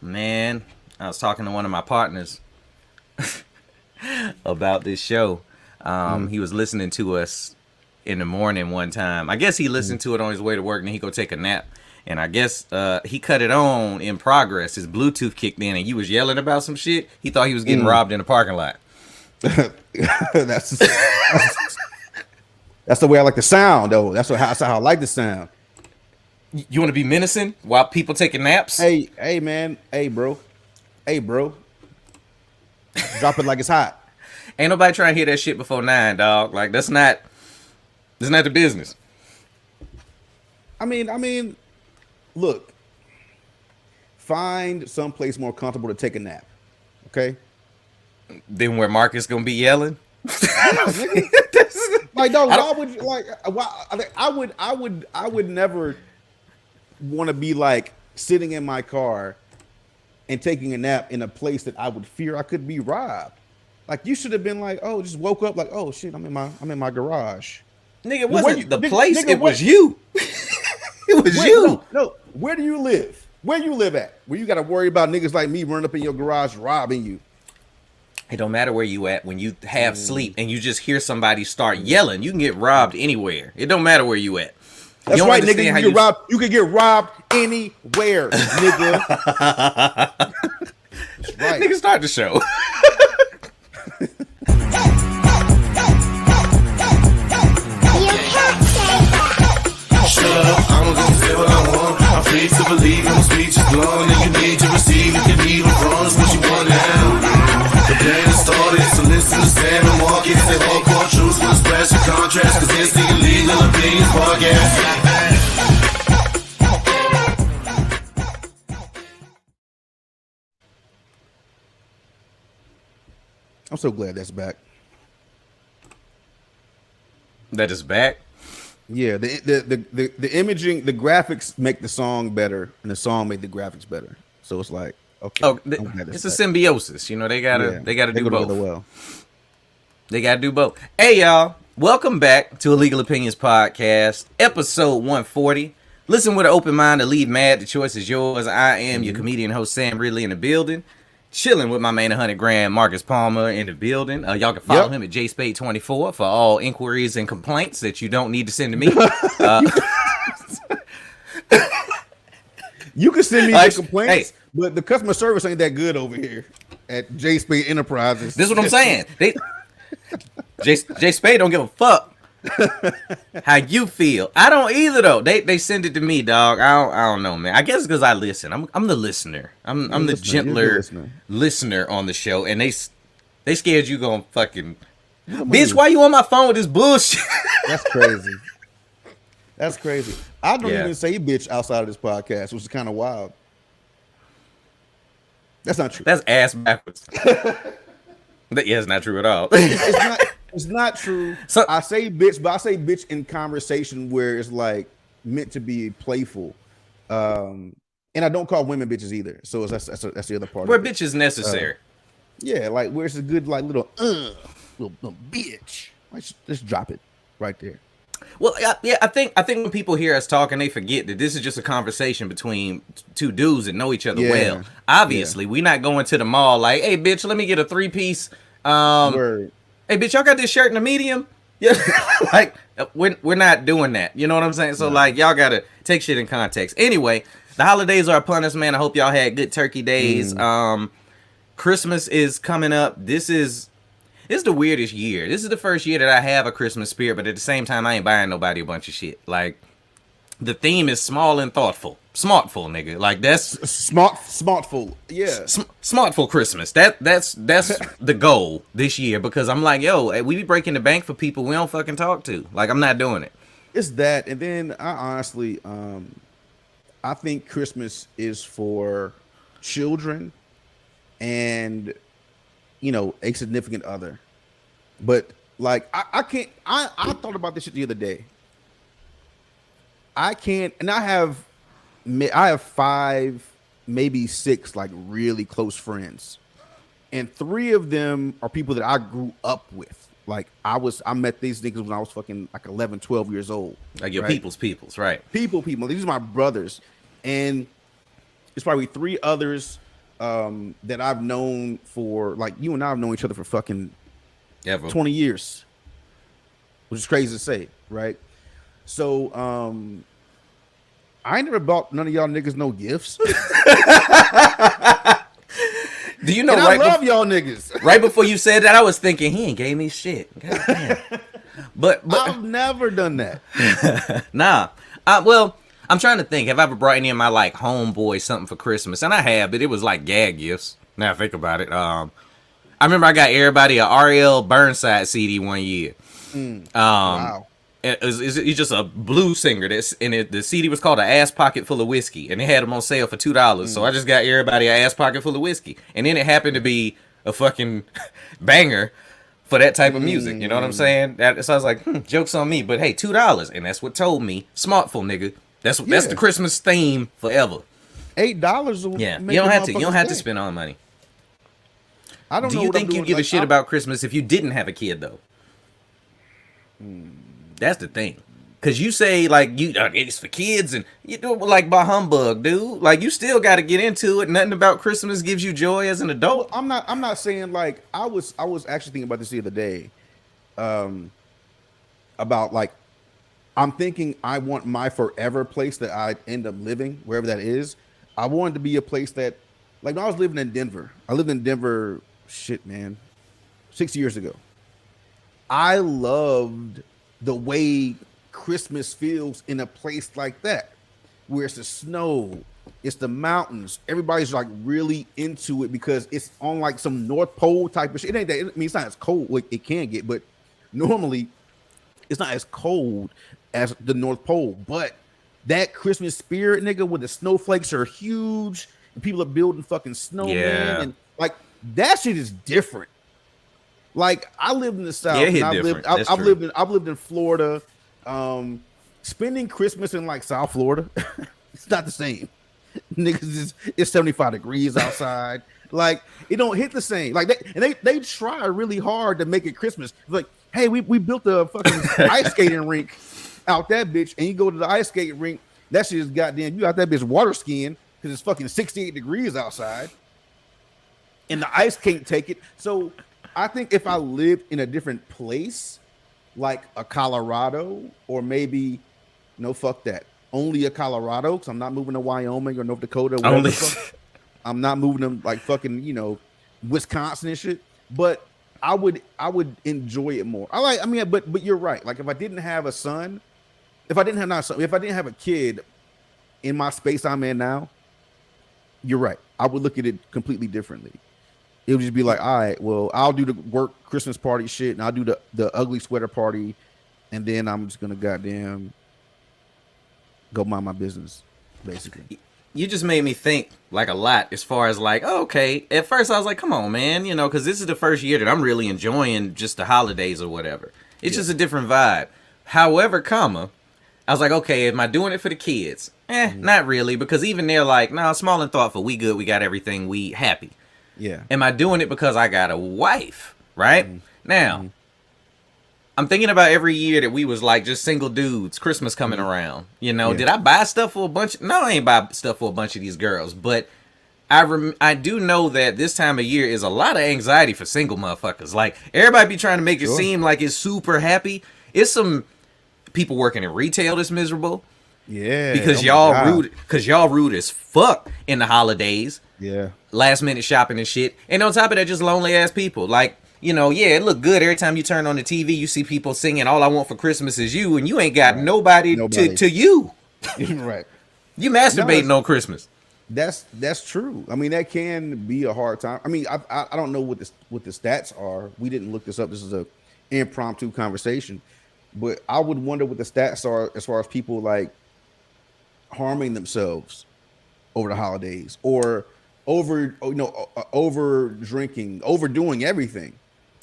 Man, I was talking to one of my partners about this show. He was listening to us in the morning one time. I guess he listened to it on his way to work, and then he go take a nap. And I guess he cut it on in progress. His Bluetooth kicked in, and you was yelling about some shit. He thought he was getting robbed in a parking lot. that's the way I like the sound, though. That's how I like the sound. You want to be menacing while people taking naps? Hey, man. Hey, bro. Drop it like it's hot. Ain't nobody trying to hear that shit before 9, dog. Like that's not the business. I mean, look. Find someplace more comfortable to take a nap. Okay. Then where Marcus gonna be yelling? Like, dog, why would you, like? Why? I would never want to be like sitting in my car and taking a nap in a place that I would fear I could be robbed. Like, you should have been like, oh, just woke up like, oh shit, I'm in my garage. Nigga, it wasn't the place. It was you. It was you. No. Where do you live? Where you live at? Where you got to worry about niggas like me running up in your garage robbing you? It don't matter where you at when you have sleep and you just hear somebody start yelling. You can get robbed anywhere. It don't matter where you at. That's right, nigga. You can get robbed anywhere, nigga. That's right. Nigga, start the show. Shut up, I'm gonna say what I want. I'm free to believe when my speech is blown. And you need to receive, you can leave it wrong. It's what you want now. The plan is started, so listen to Sam and Marcus. They hardcore truths with a special contrast. Cause it's the Illegal Opinions Podcast. I'm so glad that's back. That is back. Yeah, the imaging, the graphics make the song better, and the song made the graphics better. So it's like, okay, it's a symbiosis. You know, they gotta do both. Well. They gotta do both. Hey, y'all, welcome back to Illegal Opinions Podcast, episode 140. Listen with an open mind to leave mad. The choice is yours. I am your comedian host, Sam Ridley, in the building. Chilling with my man 100 grand Marcus Palmer in the building. Y'all can follow him at JSpade24 for all inquiries and complaints that you don't need to send to me. You can send me your complaints, but the customer service ain't that good over here at JSpade Enterprises. This is what I'm saying. J Spade don't give a fuck how you feel. I don't either though. They send it to me, dog. I don't know, man. I guess because I listen. I'm the listener. I'm the gentler listener on the show, and they scared you gonna fucking bitch. Why you on my phone with this bullshit? That's crazy. That's crazy. I don't even say bitch outside of this podcast, which is kind of wild. That's not true. That's ass backwards. It's not true at all. It's not true. So I say bitch, but I say bitch in conversation where it's like meant to be playful. And I don't call women bitches either. So that's the other part. Where bitch is necessary. Yeah, like where it's a good like little bitch. Let's drop it right there. Well, yeah, I think when people hear us talking, they forget that this is just a conversation between two dudes that know each other well. Obviously, we're not going to the mall like, hey, bitch, let me get a 3-piece. Word. Hey, bitch, y'all got this shirt in a medium? Yeah, like we're not doing that. You know what I'm saying? So like, y'all gotta take shit in context. Anyway, the holidays are upon us, man. I hope y'all had good turkey days. Christmas is coming up. This is the weirdest year. This is the first year that I have a Christmas spirit, but at the same time, I ain't buying nobody a bunch of shit. Like, the theme is small and thoughtful. Smartful, nigga. Like, that's smartful. Yeah. Smartful Christmas. That's the goal this year, because I'm like, yo, we be breaking the bank for people we don't fucking talk to. Like, I'm not doing it. It's that, and then I honestly, I think Christmas is for children and, you know, a significant other. But like, I can't. I thought about this shit the other day. I can't, and I have 5, maybe 6, like really close friends, and 3 of them are people that I grew up with. Like I met these niggas when I was fucking like 11, 12 years old. Like your people's, right? People. These are my brothers, and it's probably 3 others that I've known for like you and I have known each other for fucking Ever. 20 years, which is crazy to say, right? So I ain't never bought none of y'all niggas no gifts. Do you know And I love y'all niggas. right before you said that, I was thinking he ain't gave me shit. God damn. But I've never done that. nah. Well, I'm trying to think. Have I ever brought any of my like homeboys something for Christmas? And I have, but it was like gag gifts. Now I think about it. I remember I got everybody a R.L. Burnside CD one year. Wow. He's just a blues singer. The CD was called "A Ass Pocket Full of Whiskey," and they had them on sale for $2. So I just got everybody an ass pocket full of whiskey, and then it happened to be a fucking banger for that type of music. You know what I'm saying? So I was like, jokes on me. But hey, $2, and that's what told me, smartful nigga. That's the Christmas theme forever. $8. Yeah, you don't have to spend all the money. I don't Do know. you what I'm think you'd doing. give a Like, shit about Christmas if you didn't have a kid though? That's the thing. Cause you say like it's for kids and you do it like by humbug, dude. Like you still got to get into it. Nothing about Christmas gives you joy as an adult. I'm not saying like I was actually thinking about this the other day. About like I'm thinking I want my forever place that I end up living, wherever that is. I wanted to be a place that like when I was living in Denver. I lived in Denver, shit, man, 6 years ago. I loved the way Christmas feels in a place like that, where it's the snow, it's the mountains. Everybody's like really into it because it's on like some North Pole type of shit. It ain't that. I mean, it's not as cold like it can get, but normally it's not as cold as the North Pole. But that Christmas spirit, nigga, where the snowflakes are huge and people are building fucking snowmen, Yeah. and like that shit is different. Like I lived in the South. Yeah, And it I've different. lived. That's I've true. lived in. I've lived in Florida. Spending Christmas in like South Florida, it's not the same. Niggas, it's 75 degrees outside. Like it don't hit the same. Like they try really hard to make it Christmas. Like, hey, we built a fucking ice skating rink out that bitch, and you go to the ice skating rink. That shit is goddamn. You got that bitch water skiing because it's fucking 68 degrees outside, and the ice can't take it. So I think if I lived in a different place, like a Colorado, or maybe no, fuck that, only a Colorado, because I'm not moving to Wyoming or North Dakota. Or Only. I'm not moving them like fucking Wisconsin and shit. But I would enjoy it more. But you're right. Like if I didn't have a son, if I didn't have a kid in my space I'm in now, you're right. I would look at it completely differently. It would just be like, all right, well, I'll do the work Christmas party shit, and I'll do the ugly sweater party, and then I'm just gonna goddamn go mind my business, basically. You just made me think like a lot as far as like, oh, okay. At first I was like, come on, man, because this is the first year that I'm really enjoying just the holidays or whatever. It's just a different vibe. However, I was like, okay, am I doing it for the kids? Not really, because even they're like, no, small and thoughtful. We good. We got everything. We happy. Yeah. Am I doing it because I got a wife? Right? Now, I'm thinking about every year that we was like just single dudes, Christmas coming around. Did I buy stuff for a bunch? No, I ain't buy stuff for a bunch of these girls. But I do know that this time of year is a lot of anxiety for single motherfuckers. Like, everybody be trying to make it seem like it's super happy. It's some people working in retail that's miserable. Yeah. Because oh my God. y'all rude as fuck in the holidays. Yeah. Last minute shopping and shit. And on top of that, just lonely ass people. Like, it look good every time you turn on the TV, you see people singing "All I Want for Christmas Is You," and you ain't got nobody. To you. Right. You masturbating on Christmas. That's true. I mean, that can be a hard time. I mean, I don't know what the stats are. We didn't look this up. This is a impromptu conversation, but I would wonder what the stats are as far as people like harming themselves over the holidays or over drinking, overdoing everything.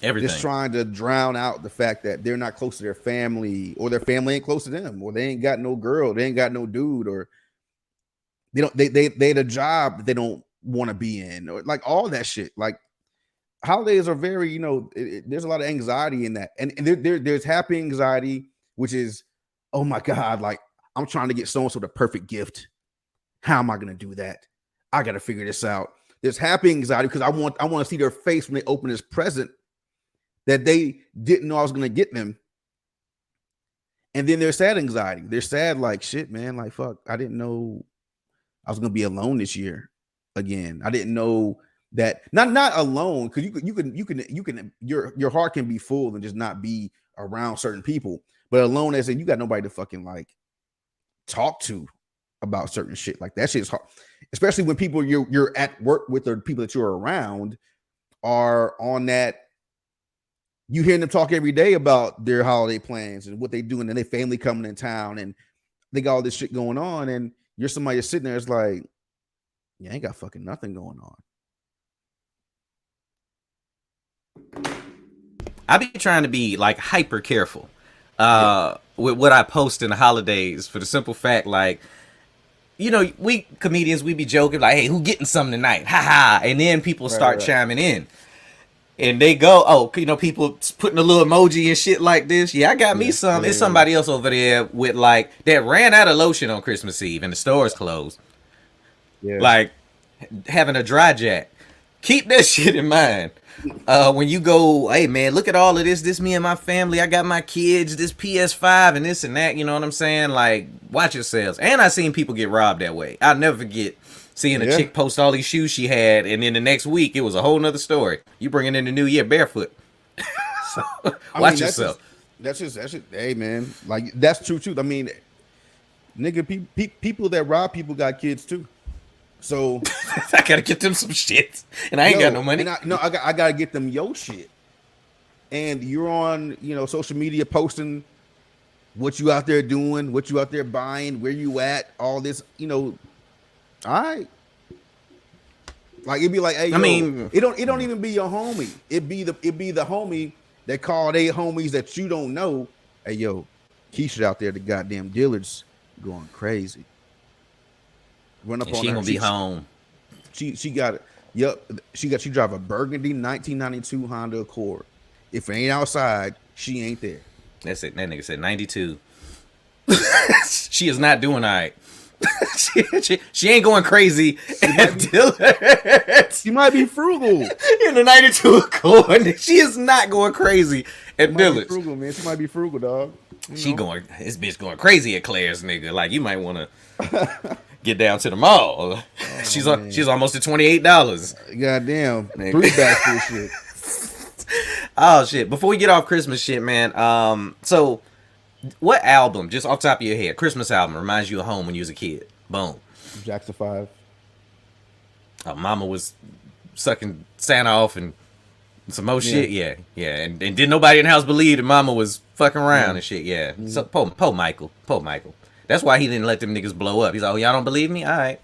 Just trying to drown out the fact that they're not close to their family, or their family ain't close to them, or they ain't got no girl, they ain't got no dude, or they had a job that they don't want to be in, or like all that shit. Like holidays are very, there's a lot of anxiety in that, and there's happy anxiety, which is, oh my God, like I'm trying to get so and so the perfect gift. How am I gonna do that? I gotta figure this out. There's happy anxiety because I want to see their face when they open this present that they didn't know I was going to get them. And then there's sad anxiety. They're sad like, shit, man, like, fuck, I didn't know I was going to be alone this year again. I didn't know that not alone, because you can your heart can be full and just not be around certain people, but alone as in you got nobody to fucking like talk to about certain shit. Like that shit's hard, especially when people you're at work with or people that you're around are on that. You hear them talk every day about their holiday plans and what they do, and then their family coming in town, and they got all this shit going on, and you're somebody that's sitting there. It's like, you ain't got fucking nothing going on. I be trying to be like hyper careful with what I post in the holidays for the simple fact, like, you know, we comedians, we be joking like, hey, who getting something tonight? Ha ha. And then people start chiming in. And they go, oh, you know, people putting a little emoji and shit like this. Yeah, I got me some. It's somebody else over there with like that ran out of lotion on Christmas Eve and the store's closed. Yeah. Like having a dry jack. Keep that shit in mind. When you go, hey man, look at all of this. This me and my family. I got my kids, this PS5 and this and that. You know what I'm saying? Like, watch yourselves. And I seen people get robbed that way. I'll never forget seeing a chick post all these shoes she had, and then the next week it was a whole nother story. You bringing in the new year barefoot. So, watch yourself. That's just. Hey man, like that's true too. I mean, nigga, people that rob people got kids too. So I gotta get them some shit, and I ain't got no money. I gotta get them yo shit. And you're on, you know, social media posting what you out there doing, what you out there buying, where you at, all this, you know. All right. Like it'd be like, hey, I mean, it don't even be your homie. It'd be the homie that called 8 homies that you don't know. Hey, yo, Keisha out there, the goddamn Dillards going crazy. Run up and on she her. Gonna be home. She got it. Yep. She drive a burgundy 1992 Honda Accord. If it ain't outside, she ain't there. That's it. That nigga said 92. She is not doing all right. she ain't going crazy at Dillard's. She might be frugal in the 92 Accord. She is not going crazy at Dillard's. Frugal, man. She might be frugal, dog. She going. This bitch going crazy at Claire's, nigga. Like you might want to get down to the mall. Oh, she's almost at $28. Goddamn, 3 bags for shit. Oh shit! Before we get off Christmas shit, man. So. What album, just off the top of your head, Christmas album, reminds you of home when you was a kid? Boom. Jackson 5. Mama was sucking Santa off and some more shit. Yeah. And didn't nobody in the house believe that Mama was fucking around and shit. Yeah. Mm-hmm. So Po Michael. That's why he didn't let them niggas blow up. He's like, oh, y'all don't believe me? All right.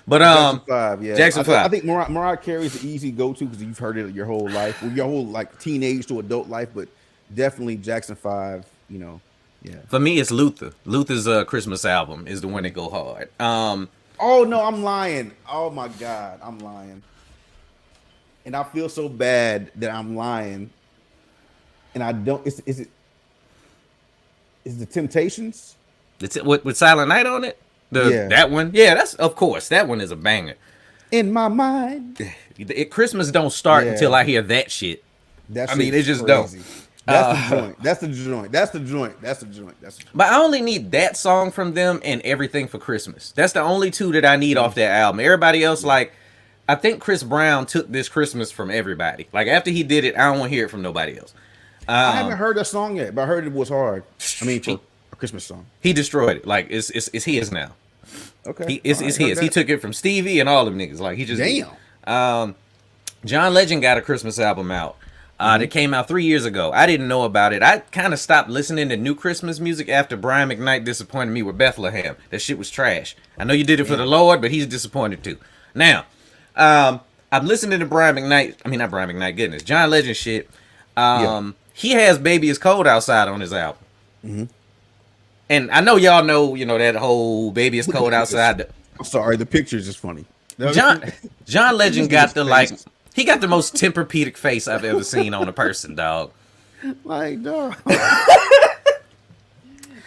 But Jackson 5, yeah. Jackson 5. I think Mariah Carey's the easy go-to because you've heard it your whole life, or your whole like teenage to adult life. But definitely Jackson 5. You know. Yeah. For me, it's Luther. Luther's Christmas album is the one that go hard. Oh no, I'm lying. Oh my God, I'm lying. And I feel so bad that I'm lying. And I don't. Is it the Temptations? It's with Silent Night on it. That one. Yeah, that's of course that one is a banger. In my mind, Christmas don't start until I hear that shit. I mean, it just crazy. don't. That's the joint. But I only need that song from them and Everything for Christmas. That's the only 2 that I need off that album. Everybody else, like, I think Chris Brown took This Christmas from everybody. Like, after he did it, I don't want to hear it from nobody else. I haven't heard that song yet, but I heard it was hard. I mean, for a Christmas song. He destroyed it. Like, it's his now. Okay. It's his. He took it from Stevie and all them niggas. Like, he just... Damn. John Legend got a Christmas album out. That came out 3 years ago. I didn't know about it. I kind of stopped listening to new Christmas music after Brian McKnight disappointed me with Bethlehem. That shit was trash. I know you did it for the Lord, but he's disappointed too. Now, I'm listening to Brian McKnight. I mean, not Brian McKnight, goodness. John Legend shit. He has Baby It's Cold Outside on his album. Mm-hmm. And I know y'all know, you know, that whole Baby It's Cold Outside. I'm sorry, the pictures is funny. John Legend got the like... He got the most Tempur-Pedic face I've ever seen on a person, dog. Like, dog.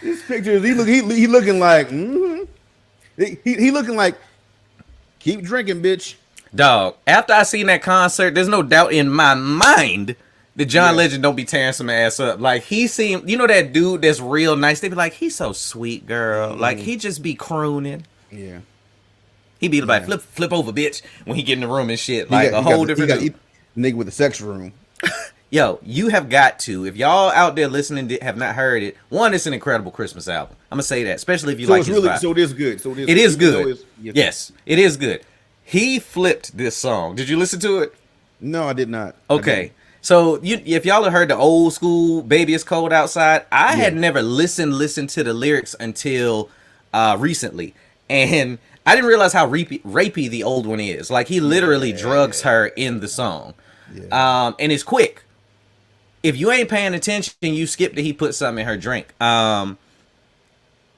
These pictures, he looking like, he looking like, keep drinking, bitch. Dog, after I seen that concert, there's no doubt in my mind that John Yeah. Legend don't be tearing some ass up. Like, he seemed, you know, that dude that's real nice. They be like, he's so sweet, girl. Like, he just be crooning. Yeah. He be like, flip over, bitch, when he get in the room and shit. Like, a whole different dude. Nigga with the sex room. Yo, you have got to, if y'all out there listening have not heard it, one, it's an incredible Christmas album. I'm gonna say that, especially if you So like it's his really, vibe. so it is good. So It is even though good. Yes, it is good. He flipped this song. Did you listen to it? No, I did not. Okay. So if y'all have heard the old school "Baby It's Cold Outside," I had never listened to the lyrics until recently, and I didn't realize how rapey the old one is. Like, he literally drugs her in the song, and it's quick. If you ain't paying attention, you skip that he put something in her drink.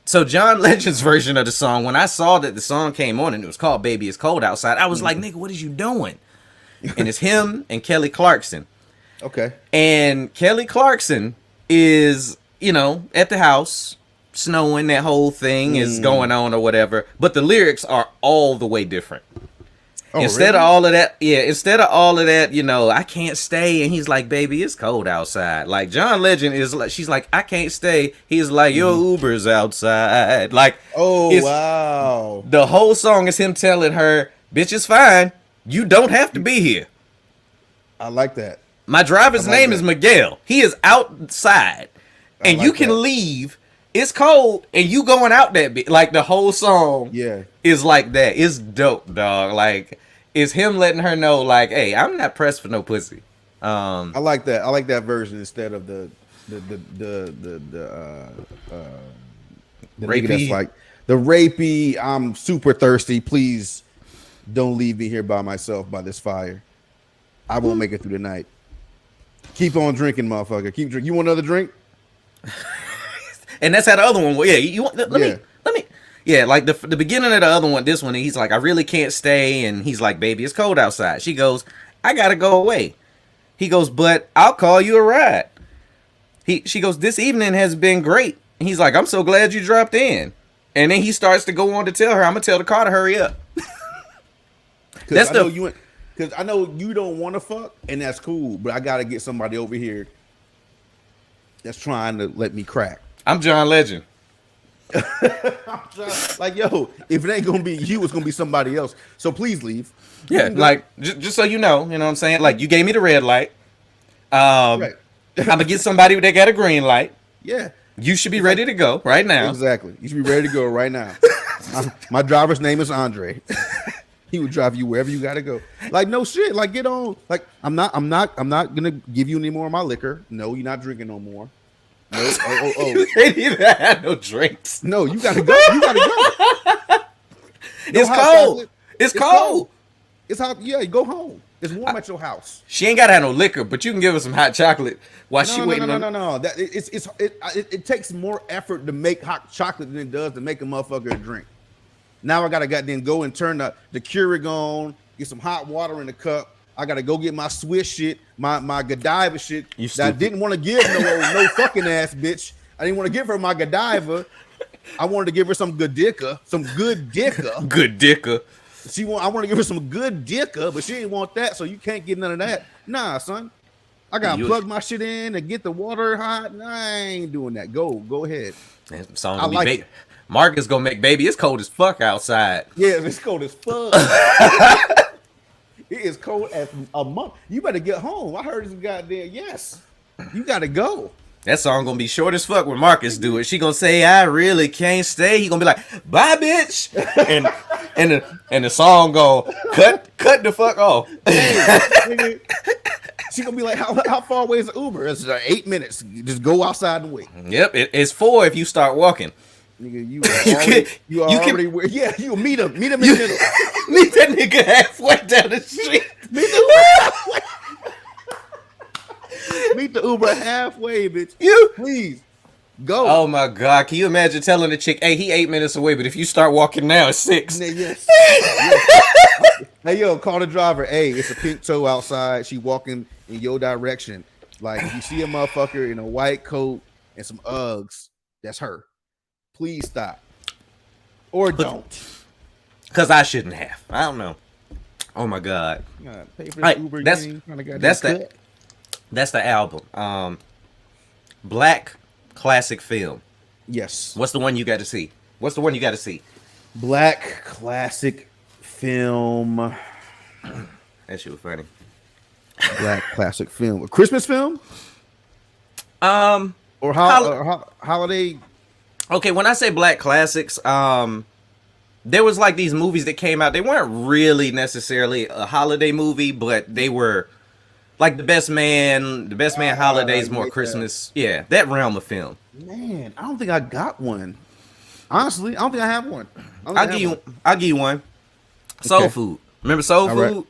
So John Legend's version of the song, when I saw that the song came on and it was called "Baby It's Cold Outside," I was like, nigga, what is you doing? And it's him and Kelly Clarkson. Okay. And Kelly Clarkson is, you know, at the house, snowing, that whole thing is going on or whatever. But the lyrics are all the way different. Oh, Instead really? of all of that, you know, I can't stay. And he's like, baby, it's cold outside. Like, John Legend is like, she's like, I can't stay. He's like, your Uber's outside. Like, Oh, it's- wow. the whole song is him telling her, bitch, it's fine. You don't have to be here. I like that. My driver's I like name that. is Miguel. He is outside. And like you can that. leave. It's cold. And you going out that bit. Like, the whole song Yeah. is like that. It's dope, dog. Like, it's him letting her know, like, hey, I'm not pressed for no pussy. I like that. I like that version instead of the nigga that's Rapey. like the rapey. I'm super thirsty. Please don't leave me here by myself by this fire. I won't make it through the night. Keep on drinking, motherfucker. Keep drinking. You want another drink? And that's how the other one was. Yeah, you want, let Yeah. me. Yeah, like the beginning of the other one, this one, he's like, I really can't stay. And he's like, baby, it's cold outside. She goes, I gotta go away. He goes, but I'll call you a ride. She goes, this evening has been great. And he's like, I'm so glad you dropped in. And then he starts to go on to tell her, I'm gonna tell the car to hurry up. Because That's I know the- you. Because I know you don't want to fuck, and that's cool. But I gotta get somebody over here that's trying to let me crack. I'm John Legend. Like, yo, if it ain't gonna be you, it's gonna be somebody else. So please leave. Yeah, like just so you know what I'm saying? Like, you gave me the red light. Right. I'm gonna get somebody that got a green light. Yeah. You should be ready to go right now. Exactly. You should be ready to go right now. My driver's name is Andre. He would drive you wherever you gotta go. Like, no shit. Like, get on. Like, I'm not gonna give you any more of my liquor. No, you're not drinking no more. No. You ain't even had no drinks. No, you gotta go. You gotta go. It's hot cold. chocolate. It's It's cold. cold. It's hot. Yeah, you go home. It's warm at your house. She ain't gotta have no liquor, but you can give her some hot chocolate while she No, waiting no, on. no, no, no. That it takes more effort to make hot chocolate than it does to make a motherfucker drink. Now I gotta goddamn go and turn the Keurig on, get some hot water in the cup. I gotta go get my Swiss shit, my Godiva shit You that I stupid. didn't want to give no fucking ass bitch. I didn't want to give her my Godiva. I wanted to give her some good dicka, some good dicka. Good dicker. I want to give her some good dicka, but she didn't want that, so you can't get none of that. Nah, son. I gotta You- plug my shit in and get the water hot. Nah, I ain't doing that. Go ahead. That song I gonna be like big. it. Mark is gonna make baby. It's cold as fuck outside. Yeah, it's cold as fuck. It is cold as a month. You better get home. I heard this goddamn yes. You gotta go. That song gonna be short as fuck when Marcus do it. She gonna say, I really can't stay. He gonna be like, bye, bitch. And the song gonna cut the fuck off. Nigga, she gonna be like, how far away is the Uber? It's 8 minutes. Just go outside and wait. Yep, it's 4 if you start walking. Nigga, you can- are you can- already where, yeah, you meet him in the middle. Meet that nigga halfway down the street. Meet the Uber halfway, bitch. You. Please go. Oh my god, can you imagine telling the chick, hey, he 8 minutes away, but if you start walking now, it's 6. Yes. Yes. Hey, yo, call the driver. Hey, it's a pink toe outside. She walking in your direction. Like, if you see a motherfucker in a white coat and some Uggs, that's her. Please stop. Or don't. Because I shouldn't have. I don't know. Oh my god. Pay for Right, Uber that's game, kinda got that's that the cut. that's the album. Black classic film. Yes. What's the one you got to see? What's the one you got to see? Black classic film. That shit was funny. Black classic film. A Christmas film Um. or holiday? Okay, when I say black classics, there was like these movies that came out. They weren't really necessarily a holiday movie, but they were like The Best Man. The Best Man Holidays, more like Christmas. Yeah, that realm of film. Man, I don't think I got one. Honestly, I don't think I have one. I'll give you one. Soul Okay. Food. Remember Soul All right. Food?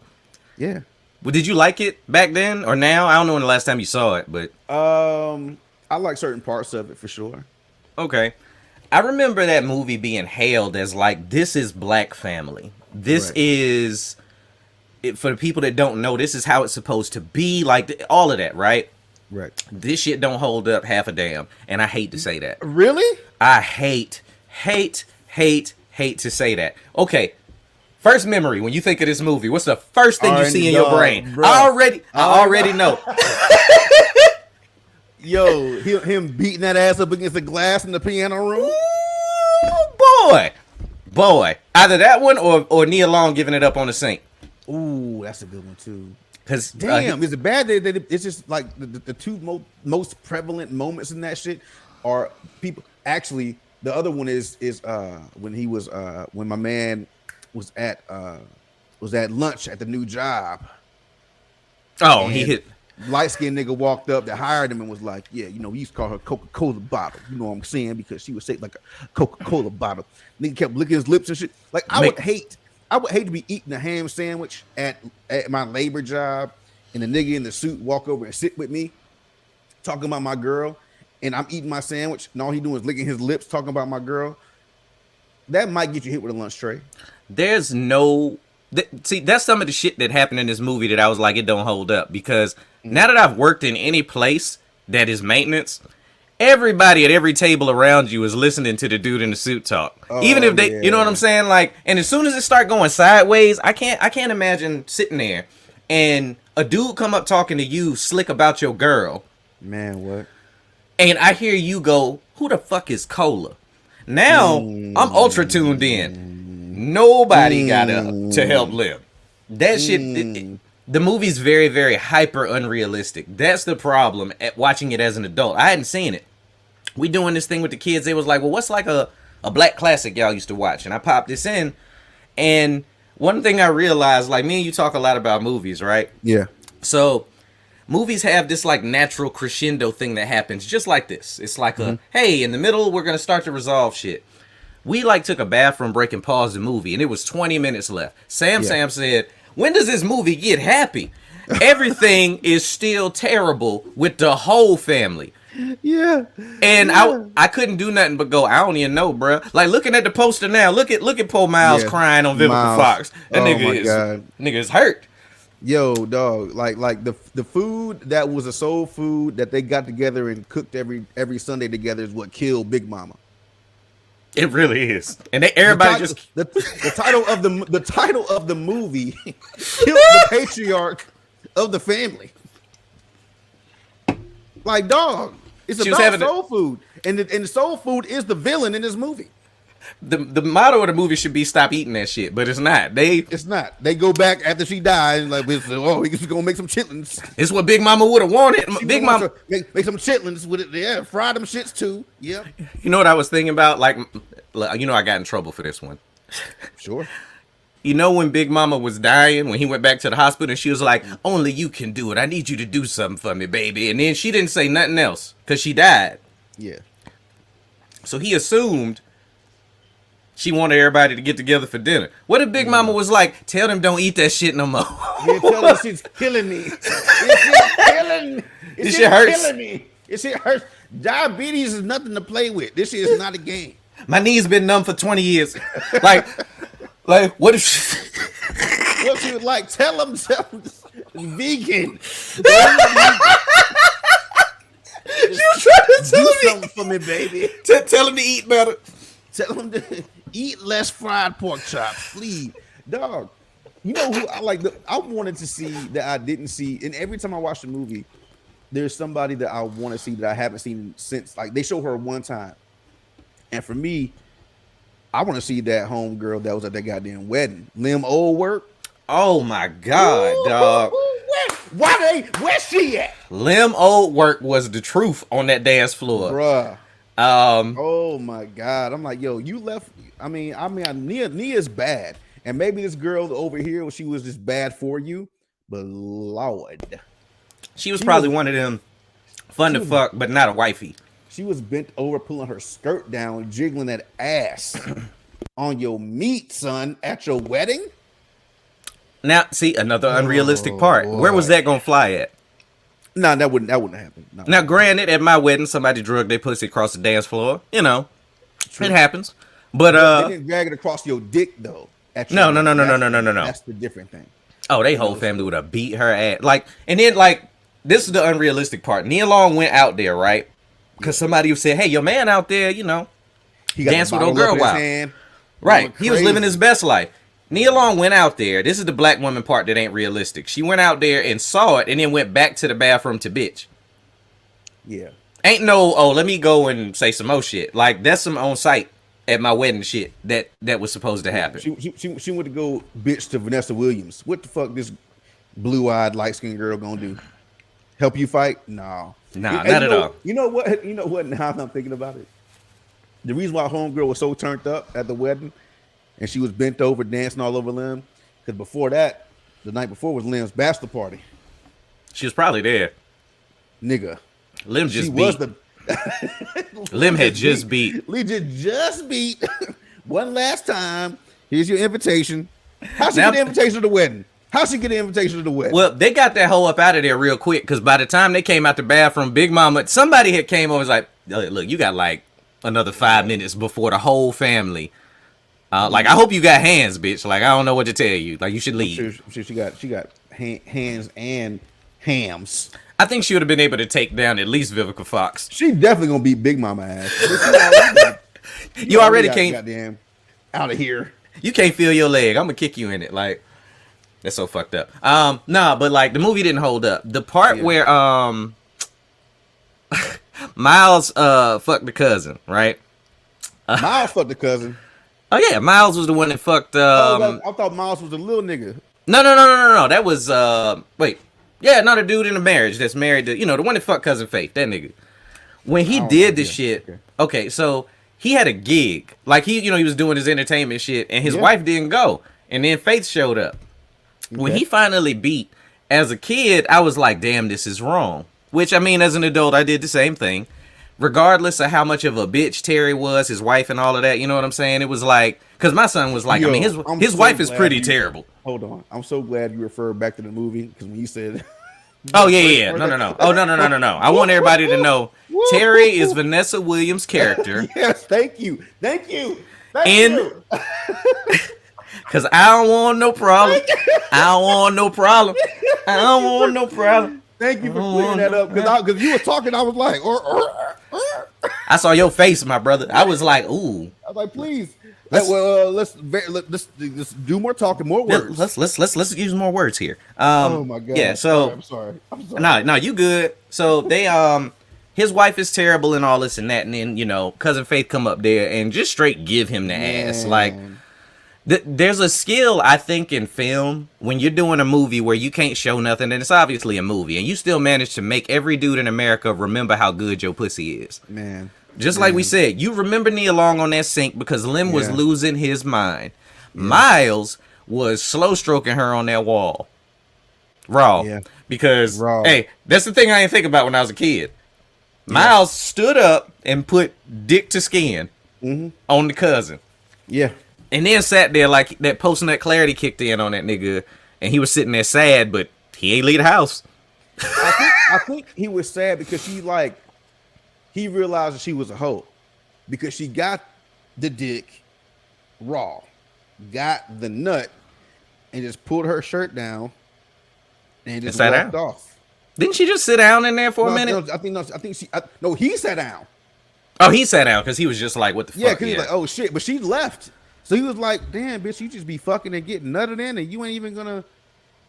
Yeah. Well, did you like it back then or now? I don't know when the last time you saw it, but I like certain parts of it for sure. okay. I remember that movie being hailed as like, this is Black family. This Right. is, for the people that don't know, this is how it's supposed to be. Like, all of that, right? Right. This shit don't hold up half a damn. And I hate to say that. Really? I hate to say that. Okay. First memory, when you think of this movie, what's the first thing you see in your brain? Bruh. I already know. Yo, him beating that ass up against the glass in the piano room. Ooh, boy. Either that one or Nia Long giving it up on the sink. Ooh, that's a good one too. Cause Damn, is it bad that it's just like the two most prevalent moments in that shit are people. Actually, the other one is when he was when my man was at lunch at the new job. oh, And he hit. light skinned nigga walked up that hired him and was like, yeah, you know, we used to call her Coca-Cola bottle. You know what I'm saying? Because she would say like a Coca-Cola bottle. Nigga kept licking his lips and shit. Like I would hate to be eating a ham sandwich at my labor job and the nigga in the suit walk over and sit with me talking about my girl and I'm eating my sandwich and all he doing is licking his lips talking about my girl. That might get you hit with a lunch tray. There's no. See, that's some of the shit that happened in this movie that I was like, it don't hold up. Because now that I've worked in any place that is maintenance, everybody at every table around you is listening to the dude in the suit talk. Even if they, you know what I'm saying? Like, and as soon as it start going sideways, I can't imagine sitting there and a dude come up talking to you slick about your girl. Man, what? And I hear you go, who the fuck is Cola? Now I'm ultra tuned in. Nobody got up to help Lim. That shit, the movie's very, very hyper unrealistic. That's the problem at watching it as an adult. I hadn't seen it. We doing this thing with the kids. They was like, well, what's like a black classic y'all used to watch? And I popped this in. And one thing I realized, like me and you talk a lot about movies, right? Yeah. So movies have this like natural crescendo thing that happens just like this. It's like a, hey, in the middle, we're going to start to resolve shit. We like took a bathroom break and paused the movie and it was 20 minutes left. Sam said, when does this movie get happy? Everything is still terrible with the whole family. Yeah. And I couldn't do nothing but go, I don't even know, bruh. Like looking at the poster now, look at Paul Miles crying on Vivica Miles. Fox. That Oh nigga my is God. nigga is hurt. Yo, dog, like the food that was a soul food that they got together and cooked every Sunday together is what killed Big Mama. It really is. And everybody just the title of the movie killed the patriarch of the family. Like, dog, it's She was about having soul food, and the soul food is the villain in this movie. the motto of the movie should be stop eating that shit, but it's not. It's not. They go back after she dies, like, oh, he's gonna make some chitlins. It's what Big Mama would have wanted. She Big wants Mama, to make some chitlins with it. Yeah, fry them shits too. Yeah, you know what I was thinking about? Like, you know, I got in trouble for this one. sure. You know when Big Mama was dying, when he went back to the hospital, and she was like, only you can do it. I need you to do something for me, baby. And then she didn't say nothing else because she died. Yeah. So he assumed she wanted everybody to get together for dinner. What if Big Mama was like, tell them don't eat that shit no more? You tell her she's killing me. It's killing me. This shit hurts. Killing me. This shit hurts. Diabetes is nothing to play with. This shit is not a game. My knee's been numb for 20 years. Like what if she... What she was like, tell them vegan. You trying to Do tell me? something for me, baby. Tell him to eat better. Tell them to eat less fried pork chops, please. Dog, You know who I like? I wanted to see that I didn't see, and every time I watch the movie, there's somebody that I want to see that I haven't seen since. Like they show her one time, and for me, I want to see that homegirl that was at that goddamn wedding. Lim Oldwork. Oh my god, dog. Where's she at? Lim Oldwork was the truth on that dance floor. Bruh. Um, Oh my god. I'm like, yo, you left. I mean, Nia's bad. And maybe this girl over here, she was just bad for you. But Lord. she was probably one of them fun to fuck, but not a wifey. She was bent over, pulling her skirt down, jiggling that ass on your meat, son, at your wedding. Now, see, another unrealistic part. Where was that gonna fly at? No, that wouldn't happen. No. Now, granted, at my wedding, somebody drugged their pussy across the dance floor. You know, it happens. But they didn't drag it across your dick though. No. That's the different thing. Oh, they whole family would have beat her ass. Like, and then like, this is the unrealistic part. Nia Long went out there, right? Because somebody said, "Hey, your man out there, you know, He got dance the with old bottle girl up in his wild." hand, Right. going He was crazy. living his best life. Nia Long went out there. This is the black woman part that ain't realistic. She went out there and saw it and then went back to the bathroom to bitch. Yeah. Ain't no, oh, let me go and say some more shit. Like, that's some on site at my wedding shit that was supposed to happen. She went to go bitch to Vanessa Williams. What the fuck this blue-eyed, light-skinned girl gonna do? Help you fight? No. Nah, And not at all. You know what? You know what? Now I'm thinking about it. The reason why homegirl was so turned up at the wedding, and she was bent over, dancing all over Lim, because before that, the night before was Lim's bachelor party. She was probably there. Nigga, Lim she just was beat. the Lim had just beat. Lee just beat one last time. Here's your invitation. How she Now- get the invitation to the wedding? How she get the invitation to the wedding? Well, they got that hoe up out of there real quick because by the time they came out the bathroom, Big Mama, somebody had came over and was like, look, you got like another 5 minutes before the whole family. Like, I hope you got hands, bitch. Like, I don't know what to tell you. Like, you should leave. I'm sure she got hands and hams. I think she would have been able to take down at least Vivica Fox. She definitely gonna beat Big Mama ass. You already can't. Goddamn, out of here. You can't feel your leg. I'm gonna kick you in it. Like, that's so fucked up. Nah, but like the movie didn't hold up. The part where Miles fucked the cousin, right? Miles fucked the cousin. Oh yeah, Miles was the one that fucked. I thought Miles was a little nigga. No. That was wait. Yeah, not a dude in a marriage that's married to, the one that fucked cousin Faith. That nigga. When he did this shit, okay, so he had a gig. Like he was doing his entertainment shit, and his wife didn't go. And then Faith showed up. When he finally beat, as a kid, I was like, damn, this is wrong. Which, I mean, as an adult, I did the same thing. Regardless of how much of a bitch Terry was, his wife and all of that, you know what I'm saying? It was like, because my son was like, Yo, I mean, his so wife is glad pretty you- terrible. Hold on, I'm so glad you referred back to the movie because when you said, Oh, yeah. No. Oh, no. I want everybody to know Terry is Vanessa Williams' character. yes, thank you. In- Because I don't want no problem. Thank you for clearing that up because you were talking. I was like, I saw your face, my brother. I was like, ooh. I was like, please. Let's do more talking, more words. Let's use more words here. Oh my god. Yeah. So I'm sorry. no, you good. So they his wife is terrible and all this and that, and then cousin Faith come up there and just straight give him the ass. Like there's a skill I think in film when you're doing a movie where you can't show nothing, and it's obviously a movie, and you still manage to make every dude in America remember how good your pussy is. Man. Just like we said, you remember Nia Long on that sink because Lim was losing his mind. Miles was slow stroking her on that wall. Raw. Yeah. Because, Raw. hey, that's the thing I didn't think about when I was a kid. Miles stood up and put dick to skin on the cousin. Yeah. And then sat there like that post-nut clarity kicked in on that nigga. And he was sitting there sad, but he ain't leave the house. I think he was sad because he realized that she was a hoe because she got the dick raw, got the nut, and just pulled her shirt down and just sat walked down. off. Didn't she just sit down in there for a minute? No, he sat down. Oh, he sat down because he was just like, what the fuck? Yeah, because he's like, oh shit, but she left. So he was like, "Damn, bitch, you just be fucking and getting nutted in, and you ain't even gonna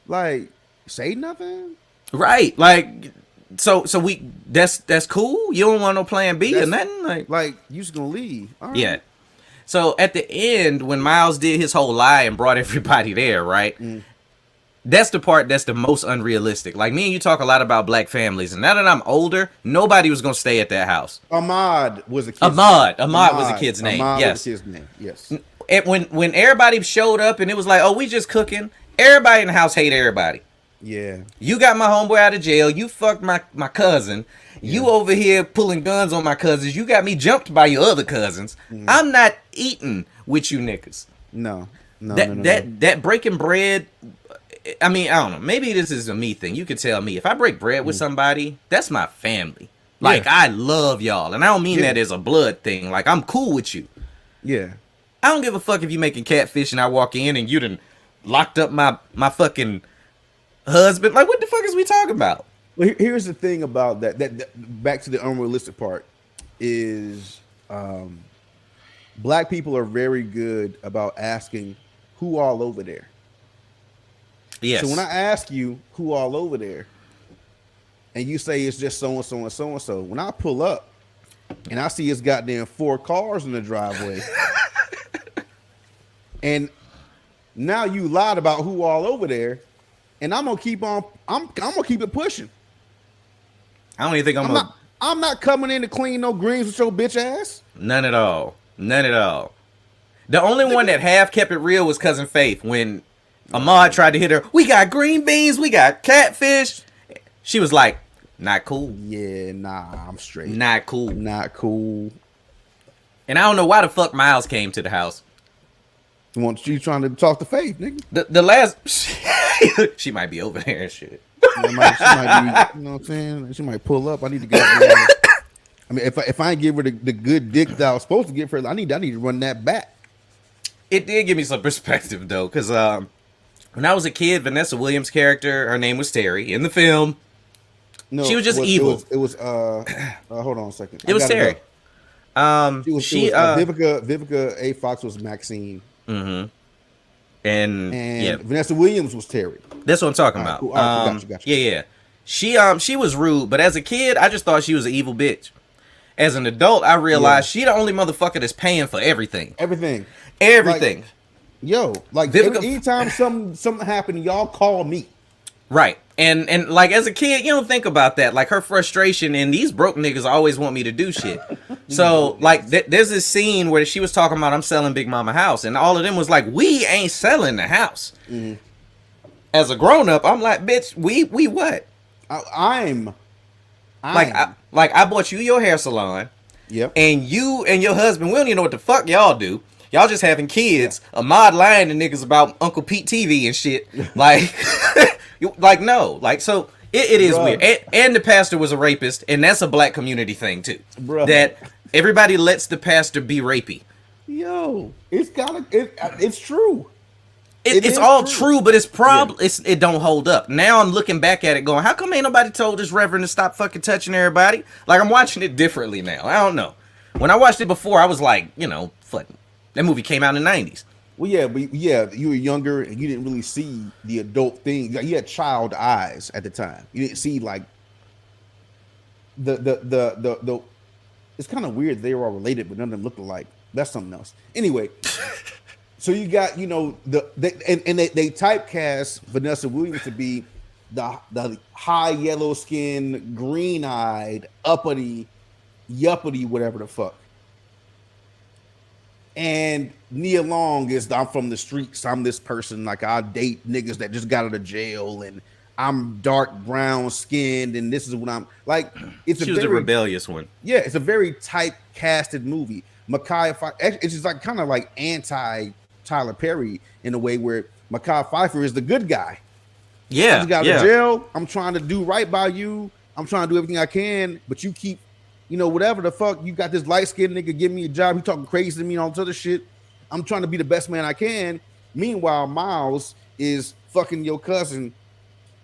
like say nothing." Right. Like, so we that's cool. You don't want no plan B or That's- nothing. Like you just gonna leave? All right. Yeah. So at the end, when Miles did his whole lie and brought everybody there, right? That's the part that's the most unrealistic. Like, me and you talk a lot about black families, and now that I'm older, nobody was gonna stay at that house. Ahmad was a kid's Ahmad was a kid's name. Ahmad Yes. was his name. Yes. And when everybody showed up and it was like, oh, we just cooking, everybody in the house hate everybody. Yeah. You got my homeboy out of jail. You fucked my cousin. You over here pulling guns on my cousins. You got me jumped by your other cousins. I'm not eating with you niggas. No. No. That no, no, that breaking bread. I mean, I don't know. Maybe this is a me thing. You could tell me if I break bread with somebody, that's my family. Like, I love y'all, and I don't mean that as a blood thing. Like, I'm cool with you. Yeah. I don't give a fuck if you making catfish and I walk in and you done locked up my fucking husband. Like, what the fuck is we talking about? Well, here's the thing about that. Back to the unrealistic part is, black people are very good about asking who all over there. Yes. So when I ask you who all over there, and you say it's just so and so and so and so, when I pull up and I see it's goddamn 4 cars in the driveway, and now you lied about who all over there, and I'm gonna keep on. I'm gonna keep it pushing. I don't even think I'm not coming in to clean no greens with your bitch ass. None at all. None at all. The only one that half kept it real was Cousin Faith when Ahmad tried to hit her. We got green beans. We got catfish. She was like, not cool. Yeah, nah, I'm straight. Not cool. Not cool. And I don't know why the fuck Miles came to the house. You trying to talk to Faith, nigga? The last she might be over there and shit. She might be, you know what I'm saying? She might pull up. I need to get. I mean, if I ain't give her the good dick that I was supposed to give her, I need to run that back. It did give me some perspective though, because when I was a kid, Vanessa Williams' character, her name was Terry in the film. No, she was just evil. It was hold on a second. It was Terry. Vivica A. Fox was Maxine. Mm-hmm. And yeah, Vanessa Williams was Terry. That's what I'm talking about. Cool. Gotcha. Yeah. She was rude, but as a kid, I just thought she was an evil bitch. As an adult, I realized she the only motherfucker that's paying for everything. Everything. Like, anytime something happened, y'all call me. Right. And like as a kid, you don't think about that. Like her frustration and these broke niggas always want me to do shit. So like there's this scene where she was talking about I'm selling Big Mama house, and all of them was like, we ain't selling the house. Mm-hmm. As a grown up, I'm like, bitch, we what? I'm I bought you your hair salon. Yep. And you and your husband, we don't even know what the fuck y'all do. Y'all just having kids. Ahmad lying to niggas about Uncle Pete TV and shit. Like, like no. Like, so it is weird. And the pastor was a rapist, and that's a black community thing too. Bruh. That everybody lets the pastor be rapey. Yo, it's true. It's all true, but it's it don't hold up. Now I'm looking back at it going, how come ain't nobody told this reverend to stop fucking touching everybody? Like, I'm watching it differently now. I don't know. When I watched it before, I was like, fuck. That movie came out in the 90s. Well, you were younger and you didn't really see the adult thing. Like, you had child eyes at the time. You didn't see like the. It's kind of weird they were all related, but none of them looked alike. That's something else. Anyway, so you got they typecast Vanessa Williams to be the high yellow skin, green eyed, uppity, yuppity, whatever the fuck. And Nia Long is I'm from the streets. I'm this person. Like, I date niggas that just got out of jail, and I'm dark brown skinned, and this is what I'm like. She was a rebellious one. Yeah, it's a very typecasted movie. Mekhi Phifer, it's just like kind of like anti Tyler Perry in a way where Mekhi Phifer is the good guy. Yeah, you got out of jail. I'm trying to do right by you. I'm trying to do everything I can, but you keep. Whatever the fuck, you got this light-skinned nigga giving me a job. He talking crazy to me and all this other shit. I'm trying to be the best man I can. Meanwhile, Miles is fucking your cousin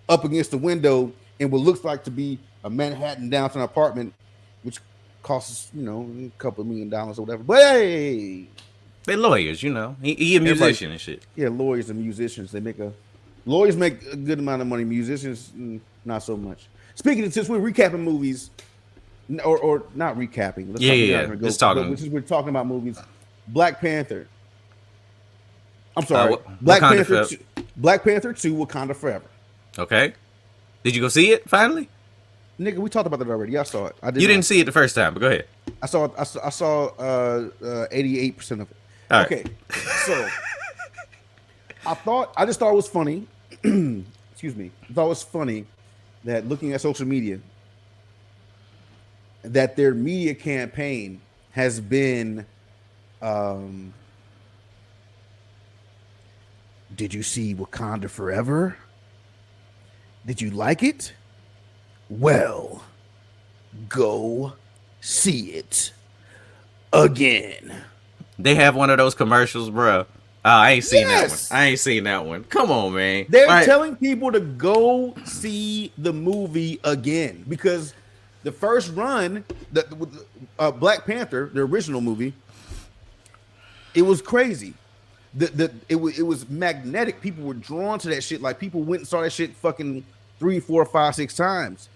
up against the window in what looks like to be a Manhattan downtown apartment, which costs, a couple $1 million or whatever. But hey, They lawyers, you know. He a musician and shit. Yeah, lawyers and musicians. Lawyers make a good amount of money. Musicians, not so much. Speaking of, since we're recapping movies, or not recapping. Let's talk. Since we're talking about movies, Black Panther. I'm sorry, Black Panther 2, Wakanda Forever. Okay. Did you go see it finally? Nigga, we talked about that already. I saw it. You didn't see it the first time, but go ahead. I saw 88% of it. All okay, so I just thought it was funny. Excuse me. I thought it was funny that looking at social media, that their media campaign has been, did you see Wakanda Forever? Did you like it? Well, go see it again. They have one of those commercials, bro. I ain't seen that one. I ain't seen that one. Come on, man. They're telling people to go see the movie again because the first run, Black Panther, the original movie, it was crazy. It was magnetic. People were drawn to that shit. Like people went and saw that shit fucking 3, 4, 5, 6 times.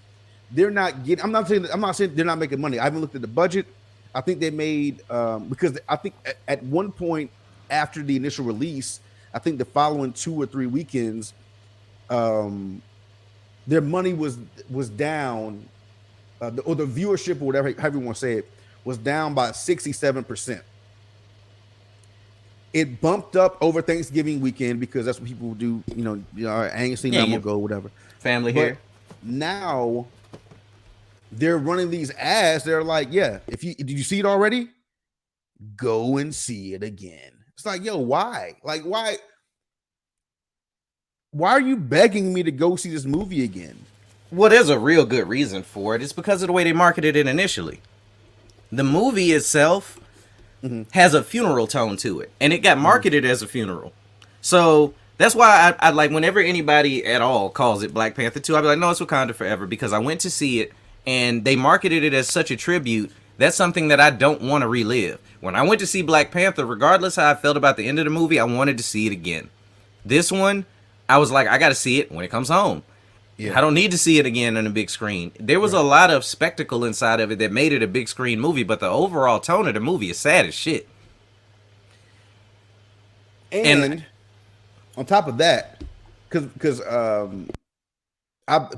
They're not getting. I'm not saying they're not making money. I haven't looked at the budget. I think they made because I think at one point after the initial release, I think the following 2 or 3 weekends, their money was down, or the viewership or whatever, however you want to say it, was down by 67%. It bumped up over Thanksgiving weekend because that's what people do. I ain't seen them go whatever. Family here. Now they're running these ads. They're like, yeah, did you see it already? Go and see it again. It's like, yo, why? Like, why are you begging me to go see this movie again? Well, there's a real good reason for it. It's because of the way they marketed it initially. The movie itself has a funeral tone to it, and it got marketed as a funeral. So that's why I like whenever anybody at all calls it Black Panther 2, I'd be like, no, it's Wakanda Forever, because I went to see it and they marketed it as such a tribute. That's something that I don't want to relive. When I went to see Black Panther, regardless how I felt about the end of the movie, I wanted to see it again. This one, I was like, I got to see it when it comes home. Yeah. I don't need to see it again on a big screen. There was a lot of spectacle inside of it that made it a big screen movie, but the overall tone of the movie is sad as shit. And on top of that, because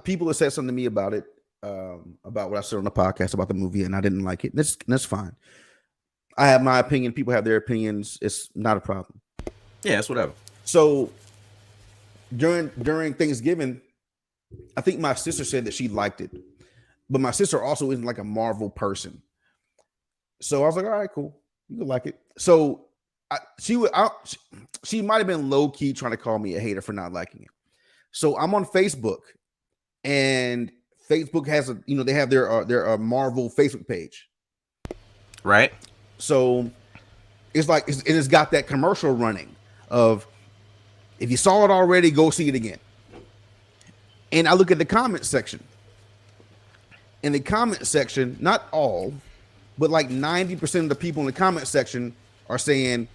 people have said something to me about it, about what I said on the podcast about the movie, and I didn't like it. That's fine. I have my opinion. People have their opinions. It's not a problem. Yeah, it's whatever. So during Thanksgiving, I think my sister said that she liked it, but my sister also isn't like a Marvel person. So I was like, all right, cool, you could like it. So she might have been low key trying to call me a hater for not liking it. So I'm on Facebook, and Facebook has they have their Marvel Facebook page, right? So it's like it's got that commercial running of, if you saw it already, go see it again. And I look at the comment section. In the comment section, not all, but like 90% of the people in the comment section are saying,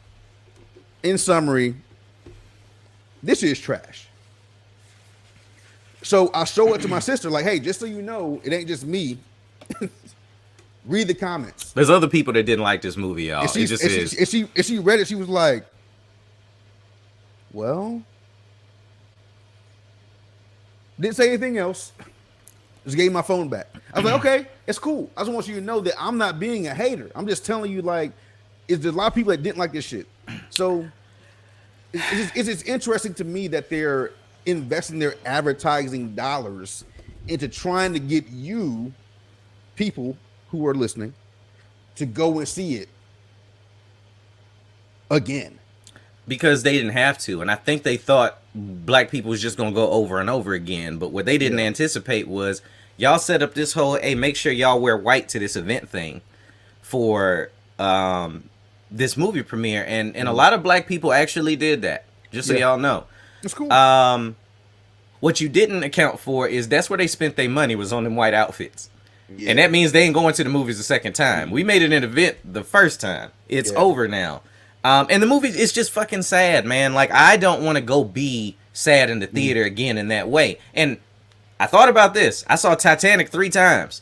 in summary, this is trash. So I show it to my sister, like, hey, just so you know, it ain't just me. Read the comments. There's other people that didn't like this movie, y'all. She read it, she was like, well, didn't say anything else. Just gave my phone back. I was like, okay, it's cool. I just want you to know that I'm not being a hater. I'm just telling you, like, there's a lot of people that didn't like this shit. So it's interesting to me that they're investing their advertising dollars into trying to get you, people who are listening, to go and see it again. Because they didn't have to, and I think they thought black people was just gonna go over and over again. But what they didn't anticipate was y'all set up this whole, hey, make sure y'all wear white to this event thing for this movie premiere, and a lot of black people actually did that. Just so y'all know, that's cool. What you didn't account for is that's where they spent their money, was on them white outfits. And that means they ain't going to the movies the second time. We made it an event the first time. It's over now. And the movie is just fucking sad, man. Like, I don't want to go be sad in the theater again in that way. And I thought about this. I saw Titanic 3 times.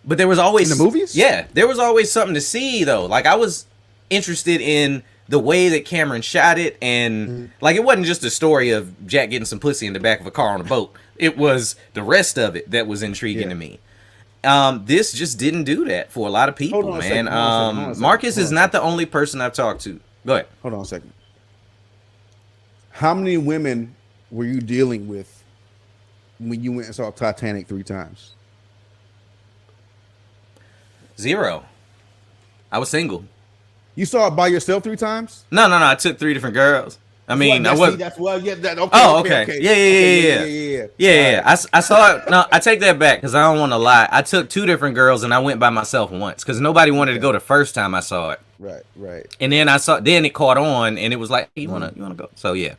But there was always... In the movies? Yeah. There was always something to see, though. Like, I was interested in the way that Cameron shot it. And, like, it wasn't just a story of Jack getting some pussy in the back of a car on a boat. It was the rest of it that was intriguing to me. This just didn't do that for a lot of people, man. Marcus is not the only person I've talked to. Go ahead. Hold on a second. How many women were you dealing with when you went and saw Titanic 3 times? 0. I was single. You saw it by yourself 3 times? No. I took 3 different girls. I mean, I was. That's well, yeah. That, okay, Oh, okay. Yeah. I saw it. No, I take that back because I don't want to lie. I took 2 different girls and I went by myself once because nobody wanted to go the first time I saw it. Right. And then then it caught on and it was like, hey, you wanna go? So yeah.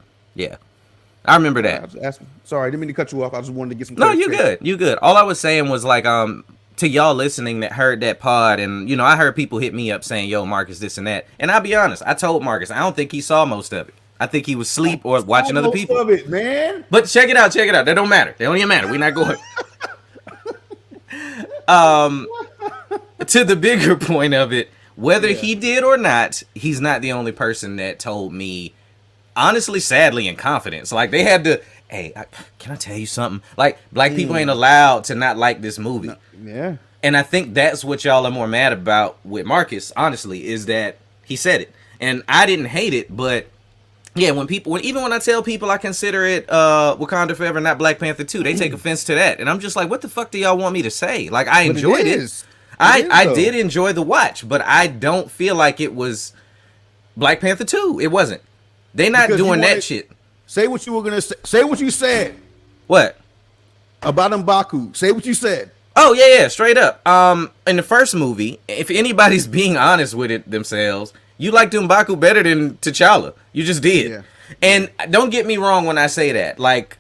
I remember that. I was asking. Sorry, I didn't mean to cut you off. I just wanted to get some. No, you good. All I was saying was like, to y'all listening that heard that pod, and you know, I heard people hit me up saying, "Yo, Marcus, this and that," and I'll be honest, I told Marcus, I don't think he saw most of it. I think he was asleep or watching other people. Most of it, man. But check it out. That don't matter. They don't even matter. We're not going. To the bigger point of it, whether he did or not, he's not the only person that told me, honestly, sadly, in confidence. Like, they had to, hey, can I tell you something? Like, black people ain't allowed to not like this movie. Yeah. And I think that's what y'all are more mad about with Marcus, honestly, is that he said it. And I didn't hate it, but yeah, even when I tell people I consider it Wakanda Forever, not Black Panther 2, they take offense to that. And I'm just like, what the fuck do y'all want me to say? Like, I enjoyed it. I did enjoy the watch, but I don't feel like it was Black Panther 2. It wasn't. They not doing that shit. Say what you were gonna say. Say what you said. What? About M'Baku. Say what you said. Oh, yeah, straight up. In the first movie, if anybody's being honest with it themselves, you liked M'Baku better than T'Challa. You just did. Yeah. And don't get me wrong when I say that. Like,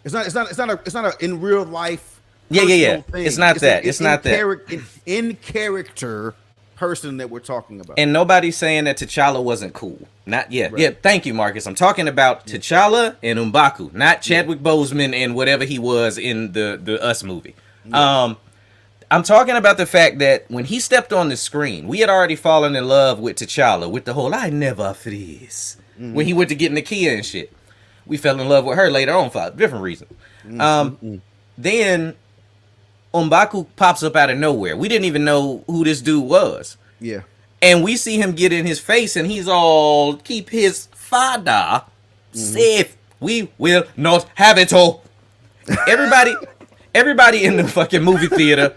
it's not a in real life. Yeah. Thing. It's not that. It's not that. In character person that we're talking about. And nobody's saying that T'Challa wasn't cool. Not yet. Right. Yeah, thank you, Marcus. I'm talking about T'Challa and M'Baku, not Chadwick Boseman and whatever he was in the Us movie. Yeah. I'm talking about the fact that when he stepped on the screen, we had already fallen in love with T'Challa with the whole "I never freeze" when he went to get Nakia and shit. We fell in love with her later on for different reasons. Then M'Baku pops up out of nowhere. We didn't even know who this dude was. Yeah. And we see him get in his face and he's all, keep his father safe. We will not have it all. Everybody in the fucking movie theater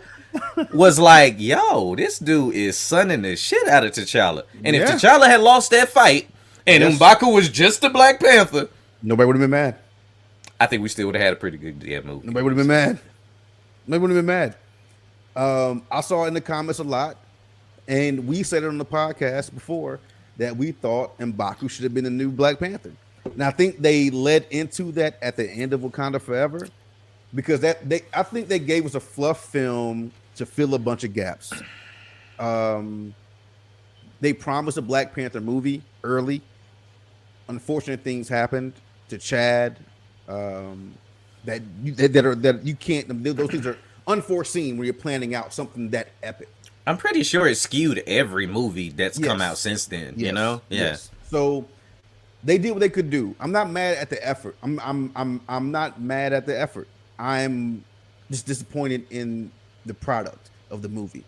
was like, yo, this dude is sunning the shit out of T'Challa. And if T'Challa had lost that fight and M'Baku was just the Black Panther, nobody would have been mad. I think we still would have had a pretty good damn movie. Nobody would have been mad. Nobody would have been mad. I saw it in the comments a lot, and we said it on the podcast before that we thought M'Baku should have been the new Black Panther. And I think they led into that at the end of Wakanda Forever, because I think they gave us a fluff film to fill a bunch of gaps. They promised a Black Panther movie early. Unfortunate things happened to Chad. That you can't. Those things are unforeseen when you're planning out something that epic. I'm pretty sure it skewed every movie that's come out since then. You know, So they did what they could do. I'm not mad at the effort. I'm not mad at the effort. I'm just disappointed in the product of the movie.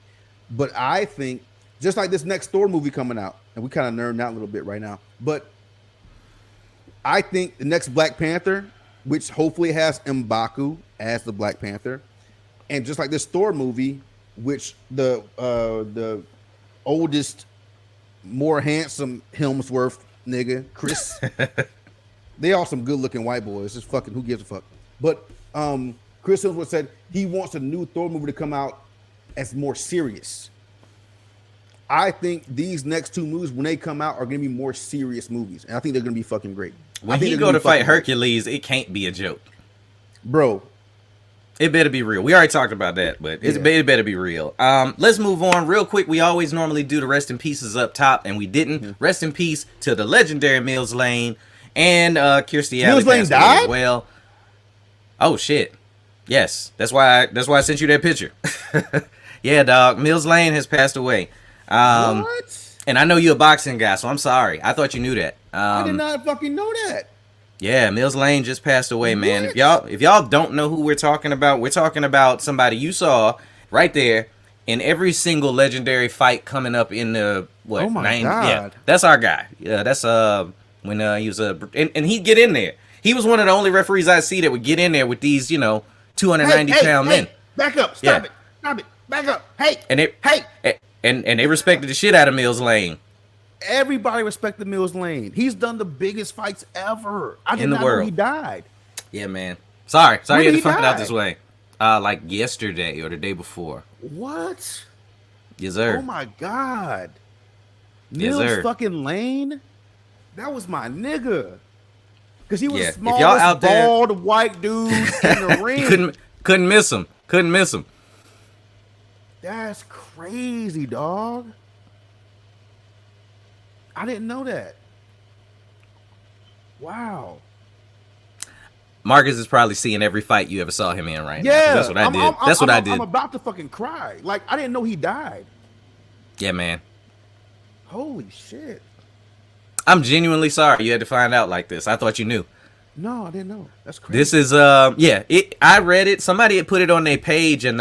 But I think, just like this next Thor movie coming out, and we kind of nerding out a little bit right now, but I think the next Black Panther, which hopefully has M'Baku as the Black Panther, and just like this Thor movie, which the oldest, more handsome Hemsworth nigga, Chris, they all some good looking white boys. Just fucking who gives a fuck. But Chris Hemsworth said he wants a new Thor movie to come out as more serious. I think these next 2 movies, when they come out, are going to be more serious movies, and I think they're going to be fucking great. When he go to fight Hercules, it can't be a joke, bro. It better be real. We already talked about that, but it better be real. Let's move on real quick. We always normally do the rest in pieces up top, and we didn't. Mm-hmm. Rest in peace to the legendary Mills Lane and Kirstie Alley. Mills Lane died? Well, oh shit. Yes, that's why I sent you that picture. Yeah, dog. Mills Lane has passed away. What? And I know you're a boxing guy, so I'm sorry. I thought you knew that. I did not fucking know that. Yeah, Mills Lane just passed away, man. What? If y'all don't know who we're talking about somebody you saw right there in every single legendary fight coming up in the Oh my God. Yeah, that's our guy. Yeah, that's when he was and he'd get in there. He was one of the only referees I see that would get in there with these, 290-pound men. Back up. Stop it. Back up. Hey. And they respected the shit out of Mills Lane. Everybody respected Mills Lane. He's done the biggest fights ever. I did not know he died. Yeah, man. Sorry you had to find out this way. Like yesterday or the day before. What? Yes, sir. Oh my God. Yes, Mills sir. fucking Lane? That was my nigga. Because he was the If y'all out smallest, there, bald, white dude in the ring. couldn't miss him. Couldn't miss him. That's crazy, dog. I didn't know that. Wow. Marcus is probably seeing every fight you ever saw him in right now. Yeah, That's what I did. That's what I did. I'm about to fucking cry. Like, I didn't know he died. Yeah, man. Holy shit. I'm genuinely sorry you had to find out like this. I thought you knew. No, I didn't know. That's crazy. This is I read it. Somebody had put it on their page, and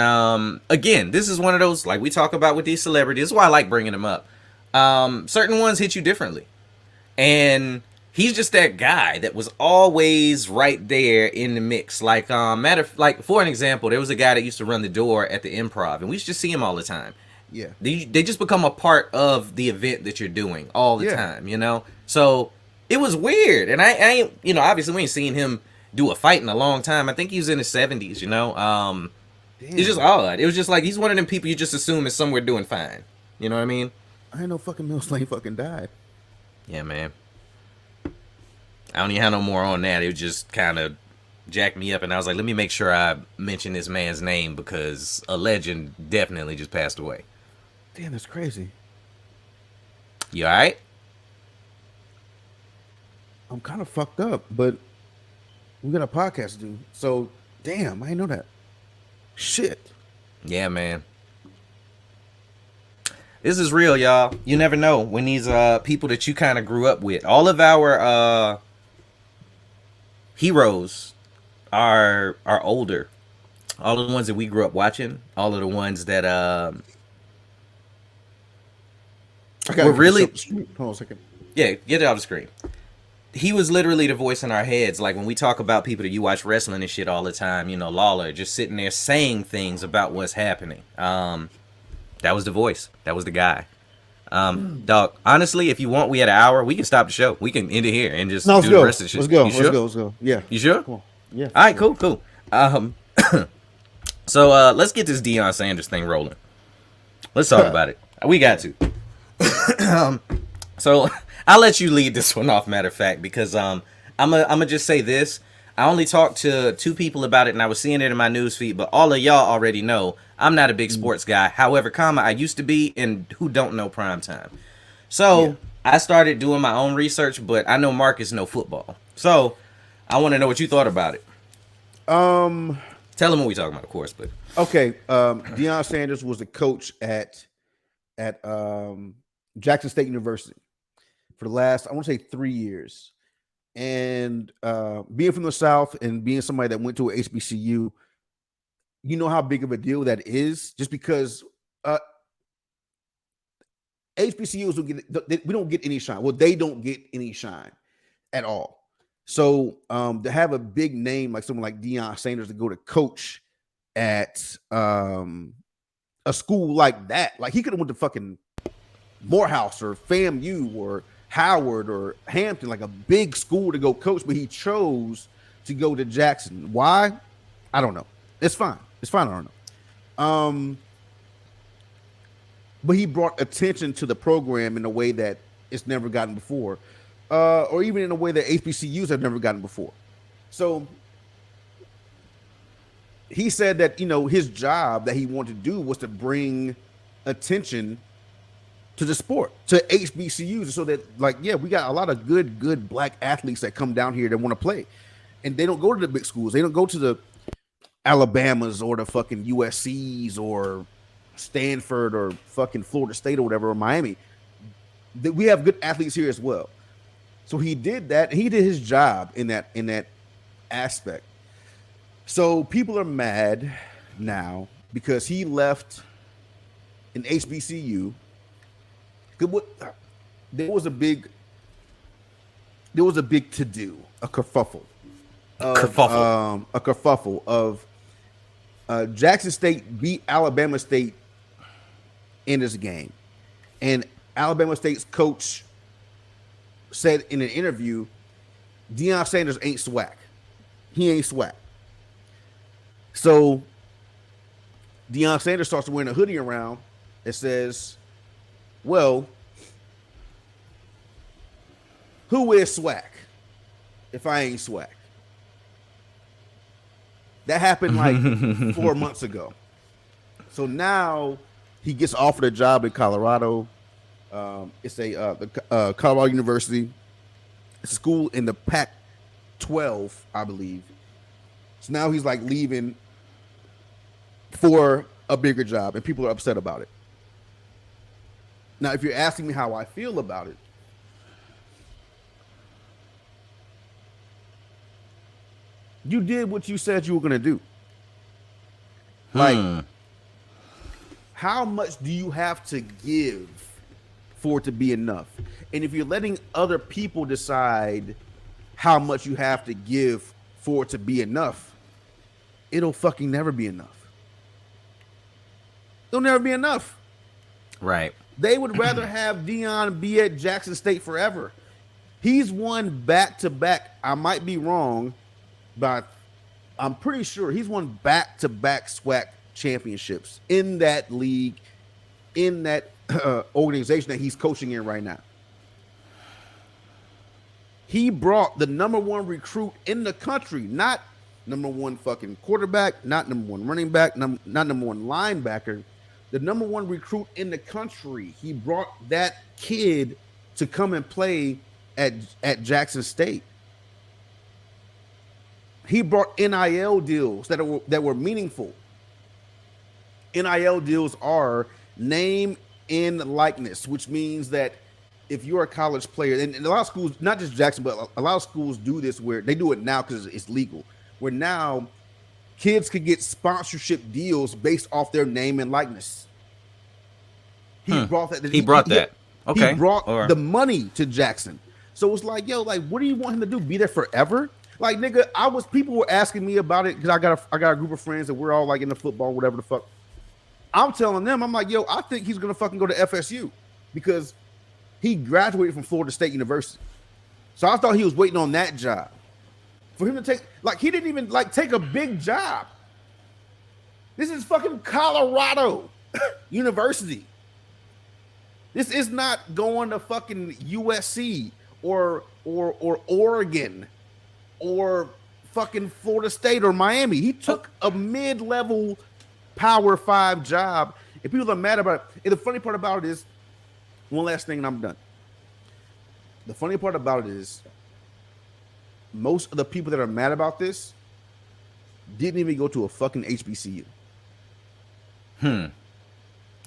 again, this is one of those, like we talk about with these celebrities. This is why I like bringing them up. Certain ones hit you differently, and he's just that guy that was always right there in the mix. Like for an example, there was a guy that used to run the door at the Improv, and we used to see him all the time. Yeah, they just become a part of the event that you're doing all the time, So it was weird, and I ain't, obviously we ain't seen him do a fight in a long time. I think he was in his 70s, It's just odd. It was just like he's one of them people you just assume is somewhere doing fine. You know what I mean? I didn't know fucking Mills Lane fucking died. Yeah, man. I don't even have no more on that. It just kind of jacked me up, and I was like, let me make sure I mention this man's name because a legend definitely just passed away. Damn, that's crazy. You all right? I'm kind of fucked up, but we got a podcast to do. So, damn, I didn't know that. Shit. Yeah, man. This is real, y'all. You never know when these people that you kind of grew up with. All of our heroes are older. All of the ones that we grew up watching. All of the ones that were really. Hold on a second. Yeah, get it off the screen. He was literally the voice in our heads. Like when we talk about people that you watch wrestling and shit all the time, Lawler just sitting there saying things about what's happening. That was the voice. That was the guy. Dog, honestly, if you want, we had an hour. We can stop the show. We can end it here and just do the rest of the shit. Let's go. Yeah. You sure? Cool. Yeah. All right, cool. So let's get this Deion Sanders thing rolling. Let's talk about it. We got to. So I'll let you lead this one off, matter of fact, because I'm gonna just say this. I only talked to 2 people about it, and I was seeing it in my news feed, but all of y'all already know I'm not a big sports guy. However, I used to be, and who don't know primetime. So I started doing my own research, but I know Marcus know football. So I want to know what you thought about it. Tell him what we talking about, of course. But okay, Deion Sanders was the coach at Jackson State University for the last, I want to say 3 years. And being from the South and being somebody that went to a HBCU, you know how big of a deal that is. Just because HBCUs we don't get any shine. Well, they don't get any shine at all. So to have a big name like someone like Deion Sanders to go to coach at a school like that, like he could have went to fucking Morehouse or FAMU or Howard or Hampton, like a big school to go coach, but he chose to go to Jackson. Why? I don't know. It's fine. I don't know. But he brought attention to the program in a way that it's never gotten before, or even in a way that HBCUs have never gotten before. So he said that, you know, his job that he wanted to do was to bring attention to the sport, to HBCUs, so that, like, yeah, we got a lot of good black athletes that come down here that want to play, and they don't go to the big schools. They don't go to the Alabamas or the fucking USCs or Stanford or fucking Florida State or whatever, or Miami. We have good athletes here as well. So he did that. He did his job in that aspect. So people are mad now because he left an HBCU. There was a big to-do, a kerfuffle. A kerfuffle of Jackson State beat Alabama State in this game. And Alabama State's coach said in an interview, Deion Sanders ain't swag. He ain't swag. So Deion Sanders starts wearing a hoodie around that says, well, who is swag if I ain't swag? That happened like 4 months ago. So now he gets offered a job in Colorado. It's the Colorado University. It's a school in the Pac-12, I believe. So now he's like leaving for a bigger job, and people are upset about it. Now, if you're asking me how I feel about it, you did what you said you were going to do. Like, how much do you have to give for it to be enough? And if you're letting other people decide how much you have to give for it to be enough, it'll fucking never be enough. It'll never be enough. Right. They would rather have Deion be at Jackson State forever. He's won back-to-back. I might be wrong, but I'm pretty sure he's won back-to-back SWAC championships in that league, in that organization that he's coaching in right now. He brought the number one recruit in the country, not number one fucking quarterback, not number one running back, not number one linebacker, the number one recruit in the country. He brought that kid to come and play at Jackson State. He brought NIL deals that were meaningful. NIL deals are name and likeness, which means that if you're a college player, and a lot of schools, not just Jackson, but a lot of schools do this where they do it now because it's legal, where now kids can get sponsorship deals based off their name and likeness. He brought that. He brought that. Okay. He brought the money to Jackson. So it's like, yo, like, what do you want him to do? Be there forever? Like, nigga, people were asking me about it because I got a group of friends that we're all like into football, whatever the fuck. I'm telling them, I'm like, yo, I think he's gonna fucking go to FSU because he graduated from Florida State University. So I thought he was waiting on that job. For him to take, like, he didn't even like take a big job. This is fucking Colorado University. This is not going to fucking USC or Oregon or fucking Florida State or Miami. He took a mid-level Power 5 job, and people are mad about it. And the funny part about it is, one last thing and I'm done. The funny part about it is, most of the people that are mad about this didn't even go to a fucking HBCU.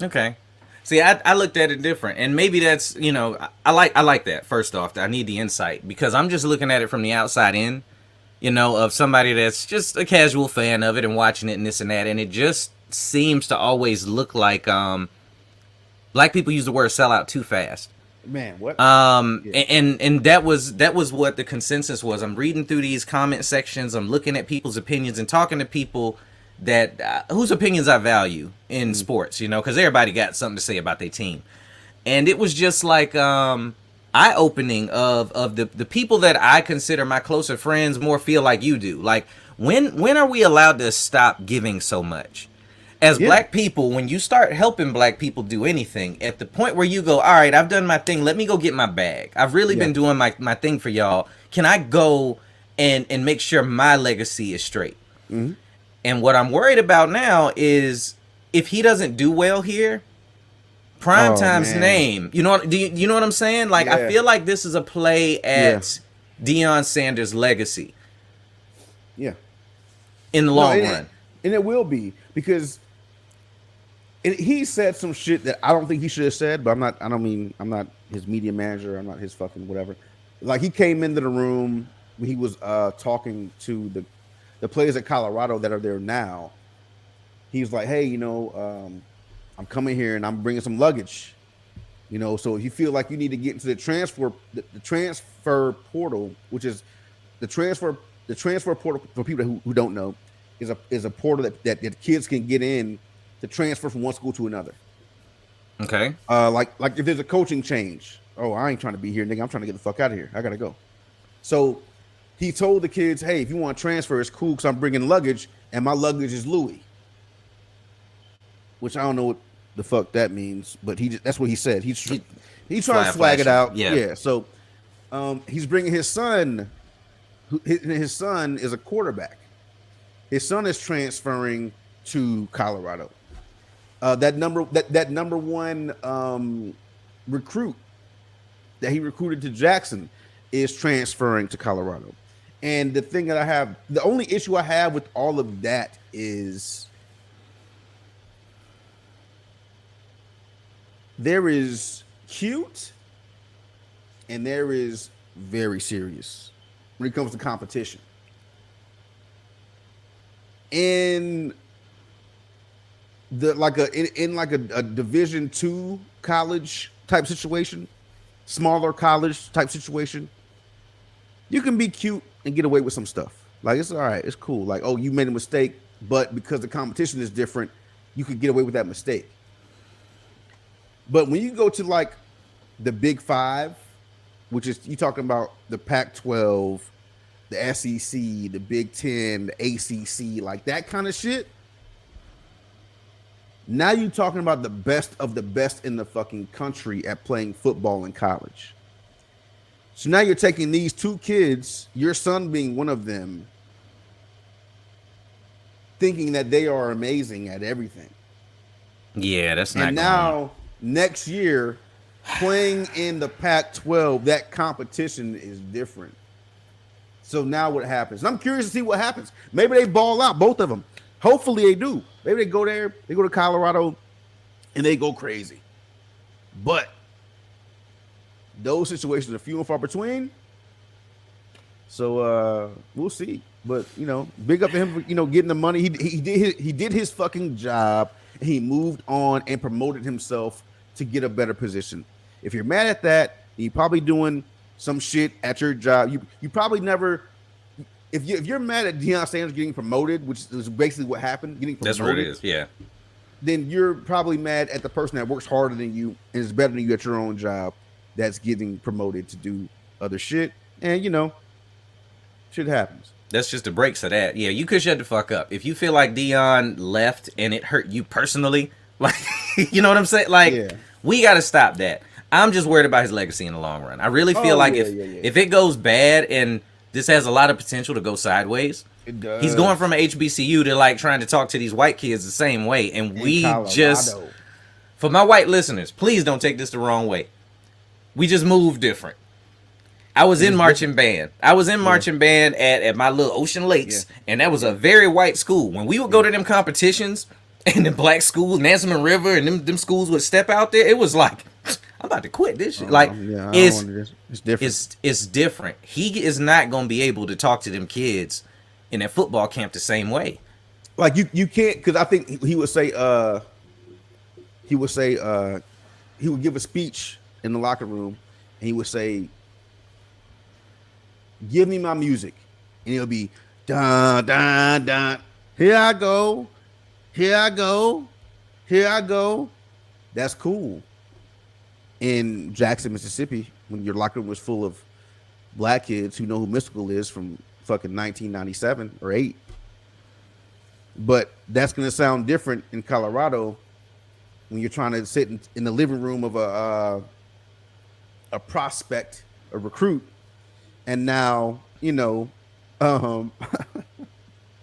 Okay. See, I looked at it different, and maybe that's, you know, I like that. First off, I need the insight because I'm just looking at it from the outside in, you know, of somebody that's just a casual fan of it and watching it and this and that, and it just seems to always look like black people use the word sellout too fast. Man, what? And that was what the consensus was. I'm reading through these comment sections, I'm looking at people's opinions and talking to people that whose opinions I value in sports, you know, because everybody got something to say about their team. And it was just like eye-opening of the people that I consider my closer friends more feel like you do. Like, when are we allowed to stop giving so much? As black people, when you start helping black people do anything, at the point where you go, all right, I've done my thing, let me go get my bag. I've really been doing my thing for y'all. Can I go and make sure my legacy is straight? And what I'm worried about now is if he doesn't do well here, Primetime's man. name. You know what I'm saying? Like, I Yeah. feel like this is a play at Deion Sanders' legacy Yeah. in the No, long and run. And it will be because he said some shit that I don't think he should have said, but I'm not his media manager. I'm not his fucking whatever. Like, he came into the room when he was talking to the players at Colorado that are there now. He was like, hey, I'm coming here and I'm bringing some luggage. So if you feel like you need to get into the transfer portal, which is the transfer portal for people who don't know, is a portal that kids can get in to transfer from one school to another. Okay. Like if there's a coaching change, I ain't trying to be here, nigga. I'm trying to get the fuck out of here. I gotta go. So he told the kids, hey, if you want to transfer, it's cool because I'm bringing luggage and my luggage is Louis, which I don't know what the fuck that means, but that's what he said. He's trying to swag it out. Yeah. So he's bringing his son. His son is a quarterback. His son is transferring to Colorado. That number one recruit that he recruited to Jackson is transferring to Colorado. And the only issue I have with all of that is there is cute and there is very serious when it comes to competition. In a Division II college type situation, smaller college type situation, you can be cute and get away with some stuff. Like, it's all right, it's cool. Like, you made a mistake, but because the competition is different, you could get away with that mistake. But when you go to like the Big Five, which is you talking about the Pac-12, the SEC, the Big Ten, the ACC, like that kind of shit. Now you're talking about the best of the best in the fucking country at playing football in college. So now you're taking these two kids, your son being one of them, thinking that they are amazing at everything. Yeah, that's not. And now next year, playing in the Pac-12, that competition is different. So now what happens? And I'm curious to see what happens. Maybe they ball out, both of them. Hopefully they do. Maybe they go there, they go to Colorado, and they go crazy. But those situations are few and far between. So we'll see. But big up to him for getting the money. He did his fucking job. And he moved on and promoted himself to get a better position. If you're mad at that, you're probably doing some shit at your job. You probably never. If you're mad at Deion Sanders getting promoted, which is basically what happened, getting promoted. That's what it is. Yeah. Then you're probably mad at the person that works harder than you and is better than you at your own job, that's getting promoted to do other shit. And shit happens. That's just the breaks of that. Yeah, you could shut the fuck up. If you feel like Deion left and it hurt you personally, like, you know what I'm saying? Like, we got to stop that. I'm just worried about his legacy in the long run. I really feel if it goes bad and this has a lot of potential to go sideways, it does. He's going from an HBCU to like trying to talk to these white kids the same way. And we just, for my white listeners, please don't take this the wrong way. We just move different. I was in marching band. I was in marching band at my little Ocean Lakes, and that was a very white school. When we would go to them competitions and the black schools, Nansemond River, and them schools would step out there, it was like, I'm about to quit this shit. Like, it's different. It's different. He is not going to be able to talk to them kids in that football camp the same way. Like, you can't, because I think he would say he would give a speech in the locker room, and he would say, give me my music, and it'll be dun dun dun. Here I go, here I go, here I go. That's cool. In Jackson, Mississippi, when your locker room was full of black kids who know who Mystical is from fucking 1997 or 8. But that's gonna sound different in Colorado when you're trying to sit in the living room of a prospect, a recruit. And now,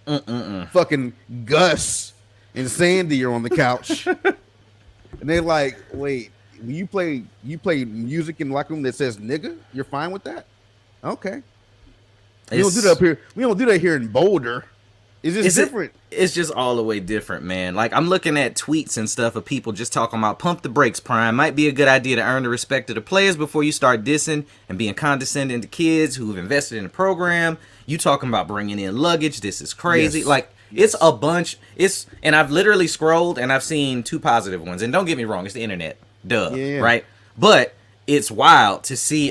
Fucking Gus and Sandy are on the couch, and they're like, "Wait, when you play music in the locker room that says nigga, you're fine with that? Okay, we don't do that up here. We don't do that here in Boulder. It's just different. It's just all the way different, man. Like, I'm looking at tweets and stuff of people just talking about pump the brakes, Prime. Might be a good idea to earn the respect of the players before you start dissing and being condescending to kids who've invested in the program. You talking about bringing in luggage. This is crazy. Yes. Like, Yes. it's a bunch. And I've literally scrolled and I've seen 2 positive ones. And don't get me wrong, it's the internet. Duh. Yeah. Right? But it's wild to see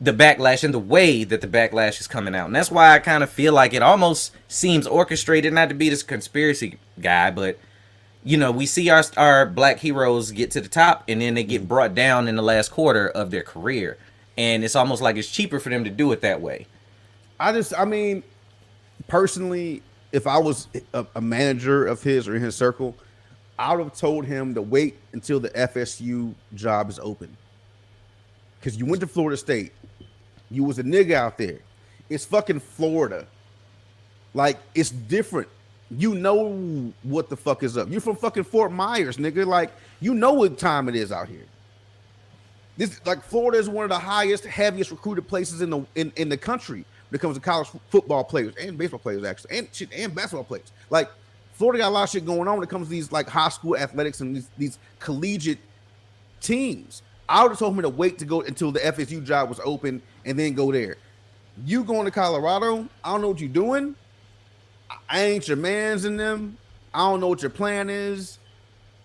the backlash and the way that the backlash is coming out. And that's why I kind of feel like it almost seems orchestrated, not to be this conspiracy guy, but, you know, we see our black heroes get to the top and then they get brought down in the last quarter of their career. And it's almost like it's cheaper for them to do it that way. I mean, personally, if I was a manager of his or in his circle, I would have told him to wait until the FSU job is open. Because you went to Florida State. You was a nigga out there. It's fucking Florida. Like, it's different. You know what the fuck is up. You're from fucking Fort Myers, nigga. Like, you know what time it is out here. This, like, Florida is one of the highest, heaviest recruited places in the country when it comes to college football players and baseball players, actually, and basketball players. Like, Florida got a lot of shit going on when it comes to these like high school athletics and these collegiate teams. I would have told him to wait to go until the FSU job was open and then go there. You going to Colorado? I don't know what you're doing. I ain't your mans in them. I don't know what your plan is,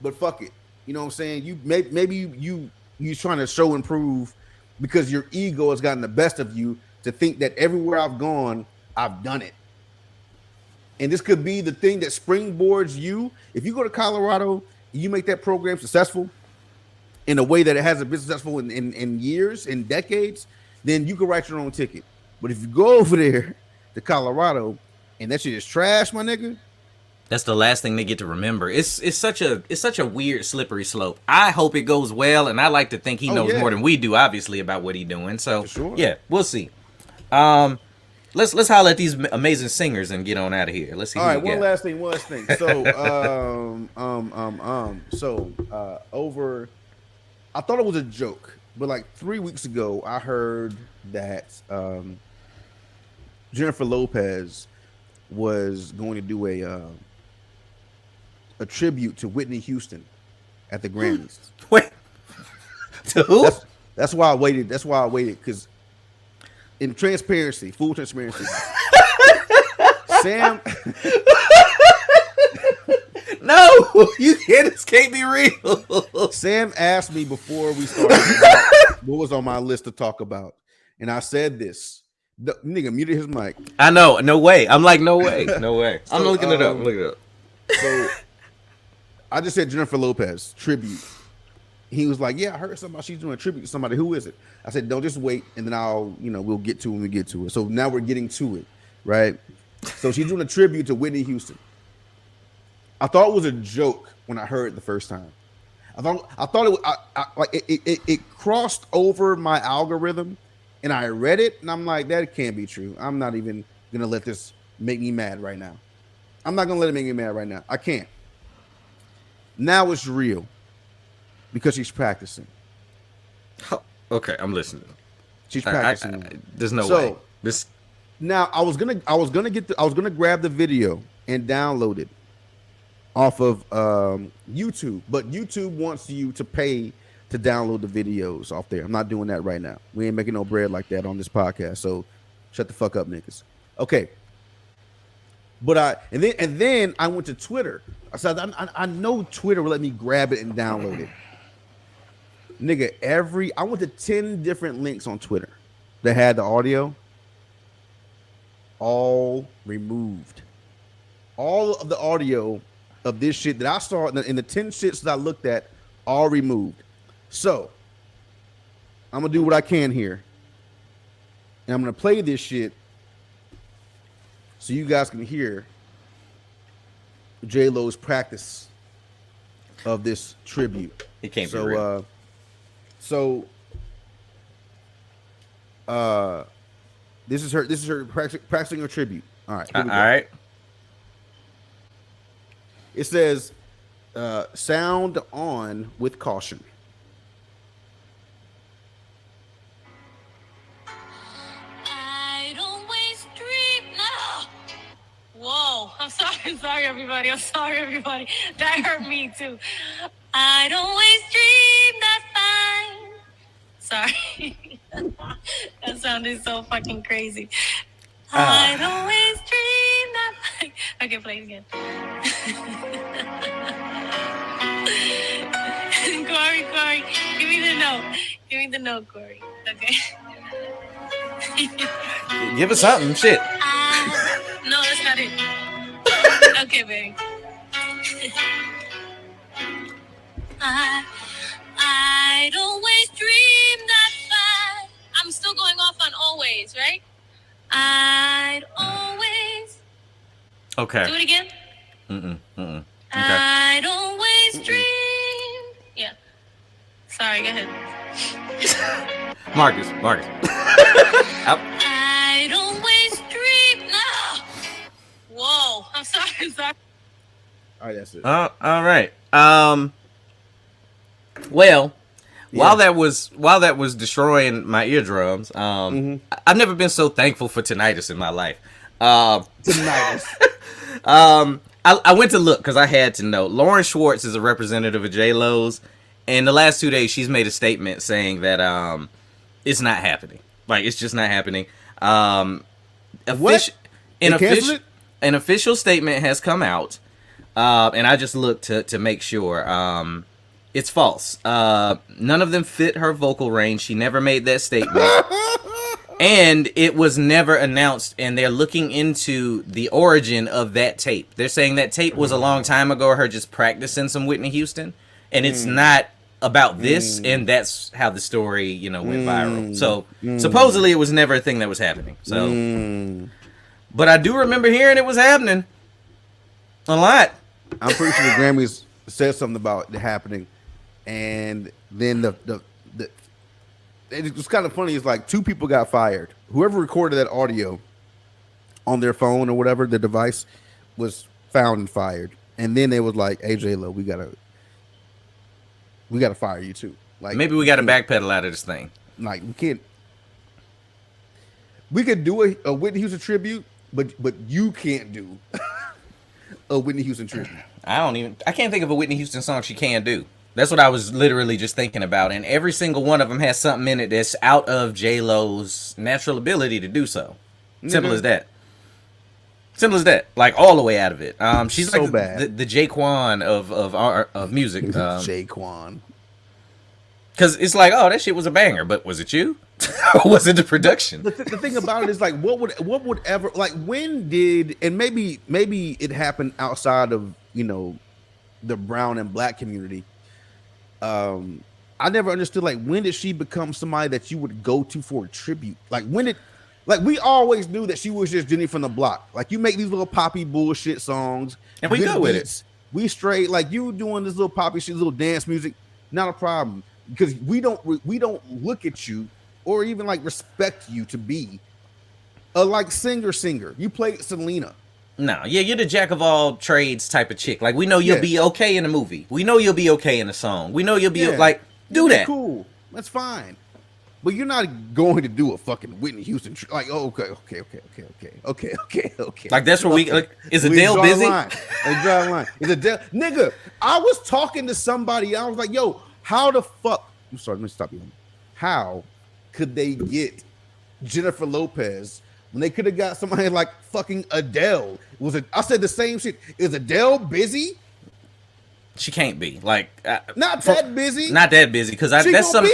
but fuck it. You know what I'm saying? You maybe you trying to show and prove because your ego has gotten the best of you to think that everywhere I've gone, I've done it. And this could be the thing that springboards you. If you go to Colorado, you make that program successful in a way that it hasn't been successful in years, in decades, then you can write your own ticket. But if you go over there to Colorado and that shit is trash, my nigga, that's the last thing they get to remember. It's such a weird slippery slope. I hope it goes well, and I like to think he knows more than we do, obviously, about what he's doing. So yeah, we'll see. Let's holler at these amazing singers and get on out of here. Let's see. All right, one last thing. So over. I thought it was a joke, but like 3 weeks ago, I heard that Jennifer Lopez was going to do a tribute to Whitney Houston at the Grammys. Wait, to who? That's why I waited. That's why I waited, because in transparency, full transparency, Sam. No, you can't. This can't be real. Sam asked me before we started about what was on my list to talk about, and I said this. The nigga muted his mic. I know. No way. I'm like, no way. No way. I'm looking it up. Look it up. So I just said Jennifer Lopez tribute. He was like, "Yeah, I heard somebody. She's doing a tribute to somebody. Who is it?" I said, "Don't just wait, and then we'll get to it when we get to it." So now we're getting to it, right? So she's doing a tribute to Whitney Houston. I thought it was a joke when I heard it the first time. I thought it crossed over my algorithm, and I read it, and I'm like, that can't be true. I'm not even gonna let this make me mad right now. I'm not gonna let it make me mad right now. I can't. Now it's real because she's practicing. Okay, I'm listening. She's practicing. There's no way. This. Now I was gonna grab the video and download it off of YouTube, but YouTube wants you to pay to download the videos off there. I'm not doing that right now. We ain't making no bread like that on this podcast. So shut the fuck up, niggas. Okay. But then I went to Twitter. I said I know Twitter will let me grab it and download it. Nigga, I went to 10 different links on Twitter that had the audio. All removed. All of the audio of this shit that I saw in the 10 shits that I looked at, all removed. So I'm gonna do what I can here, and I'm gonna play this shit so you guys can hear J-Lo's practice of this tribute. It can't be real. This is her practicing her tribute. All right. All right. It says, "Sound on with caution." I'd always dream. No. Whoa. I'm sorry. I'm sorry, everybody. I'm sorry, everybody. That hurt me too. I'd always dream that fine. Sorry. That sounded so fucking crazy. I'd always dream that fine. Okay, play it again. Corey, give me the note. Give me the note, Corey. Okay. Give us something. Shit. No, that's not it. Okay, baby. I'd always dream that fine. I'm still going off on always, right? I'd always. Okay. Do it again. Okay. I'd always dream. Yeah. Sorry, go ahead. Marcus. I'd always dream. No. Whoa. I'm sorry. All right, that's it. All right. Well, while that was destroying my eardrums, I've never been so thankful for tinnitus in my life. Tinnitus. I went to look because I had to know. Lauren Schwartz is a representative of J-Lo's, and the last 2 days she's made a statement saying that it's not happening. Like, it's just not happening. What? An official statement has come out, and I just looked to make sure. It's false. None of them fit her vocal range. She never made that statement. And it was never announced, and they're looking into the origin of that tape. They're saying that tape was a long time ago, her just practicing some Whitney Houston, and it's not about this, and that's how the story, went viral. So supposedly it was never a thing that was happening. So, but I do remember hearing it was happening a lot. I'm pretty sure the Grammys said something about it happening, and then the it was kind of funny. It's like 2 people got fired. Whoever recorded that audio on their phone or whatever, the device, was found and fired. And then they was like, "Hey, J-Lo, we gotta fire you too." Like, maybe we got to backpedal out of this thing. Like, we can't. We could do a Whitney Houston tribute, but you can't do a Whitney Houston tribute. I can't think of a Whitney Houston song she can do. That's what I was literally just thinking about. And every single one of them has something in it that's out of J-Lo's natural ability to do so. Simple as that. Simple as that. Like, all the way out of it. She's so like bad. The Jaquan of music. Jaquan. Because it's like, oh, that shit was a banger, but was it you? Or was it the production? The thing about it is, like, what would ever, like, when did, and maybe it happened outside of, the brown and black community. I never understood, like, when did she become somebody that you would go to for a tribute? Like, we always knew that she was just Jenny from the block. Like, you make these little poppy bullshit songs, and we go with it. We straight, like, you doing this little poppy shit, little dance music, not a problem, because we don't look at you or even like respect you to be a like singer. You play Selena. No, yeah, you're the jack of all trades type of chick. Like, we know you'll be okay in a movie. We know you'll be okay in a song. We know you'll be like, do that. Cool, that's fine. But you're not going to do a fucking Whitney Houston like, oh, okay. Like, that's where is Adele busy? Draw a line. Is Adele, nigga? I was talking to somebody. I was like, yo, how the fuck? I'm sorry, let me stop you. How could they get Jennifer Lopez when they could have got somebody like fucking Adele? I said the same shit. Is Adele busy? She can't be like not that busy. Not that busy because be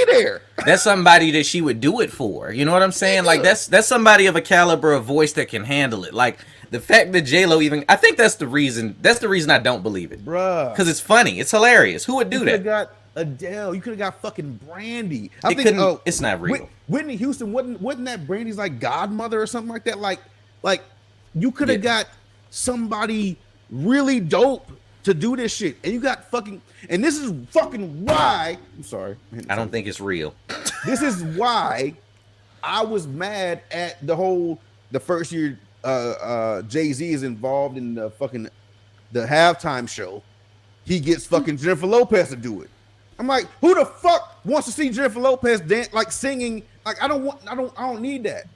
there. That's somebody that she would do it for. You know what I'm saying? Like, that's somebody of a caliber of voice that can handle it. Like, the fact that J-Lo I think that's the reason. That's the reason I don't believe it, bruh. Because it's funny. It's hilarious. Who would do that? Got Adele. You could have got fucking Brandy. It's not real. Whitney Houston wasn't that Brandy's like godmother or something like that? Like you could have got somebody really dope to do this shit, and you got fucking, and this is fucking why. I'm sorry. I don't think it's real. This is why I was mad at the first year Jay-Z is involved in the halftime show. He gets fucking Jennifer Lopez to do it. I'm like, who the fuck wants to see Jennifer Lopez dance, like singing? Like, I don't need that.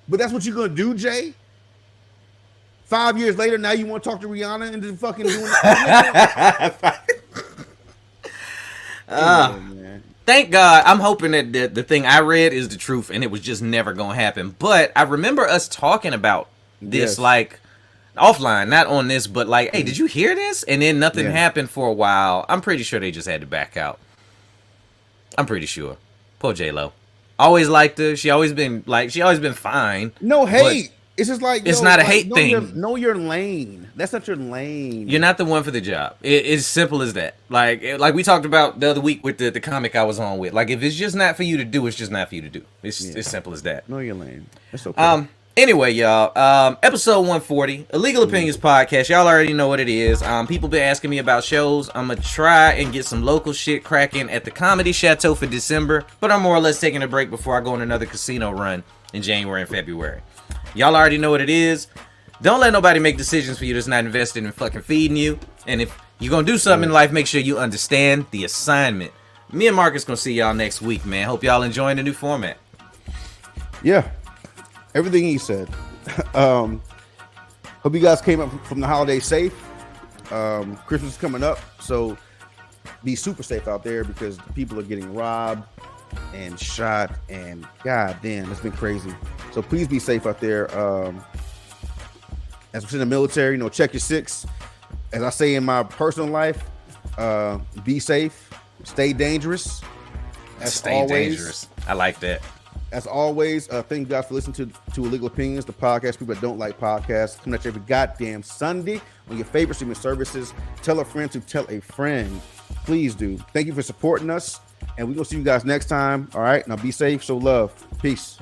But that's what you're gonna do, Jay. 5 years later, now you want to talk to Rihanna and just fucking doing man. Thank God. I'm hoping that the thing I read is the truth and it was just never going to happen. But I remember us talking about this like offline, not on this, but like, hey, did you hear this? And then nothing happened for a while. I'm pretty sure they just had to back out. I'm pretty sure. Poor J-Lo. Always liked her. She always been fine. No hate. It's just like, it's not a hate thing. Know your lane. That's not your lane. You're not the one for the job. It's simple as that. Like we talked about the other week with the comic I was on with. Like, if it's just not for you to do, it's just not for you to do. It's simple as that. Know your lane. That's okay. Anyway, y'all. Episode 140, Illegal Opinions Podcast. Y'all already know what it is. People been asking me about shows. I'm gonna try and get some local shit cracking at the Comedy Chateau for December, but I'm more or less taking a break before I go on another casino run in January and February. Y'all already know what it is. Don't let nobody make decisions for you that's not invested in fucking feeding you. And if you're gonna do something in life, make sure you understand the assignment. Me and Marcus gonna see y'all next week, man. Hope y'all enjoying the new format. Yeah, everything he said. Hope you guys came up from the holiday safe. Christmas is coming up, so be super safe out there because people are getting robbed and shot, and god damn, it's been crazy. So please be safe out there. As we're in the military, check your six. As I say in my personal life, be safe, stay dangerous. Dangerous. I like that. As always, thank you guys for listening to Illegal Opinions, the podcast people that don't like podcasts. Coming at you every goddamn Sunday on your favorite streaming services. Tell a friend to tell a friend. Please do. Thank you for supporting us. And we're going to see you guys next time. All right. Now be safe. Show love. Peace.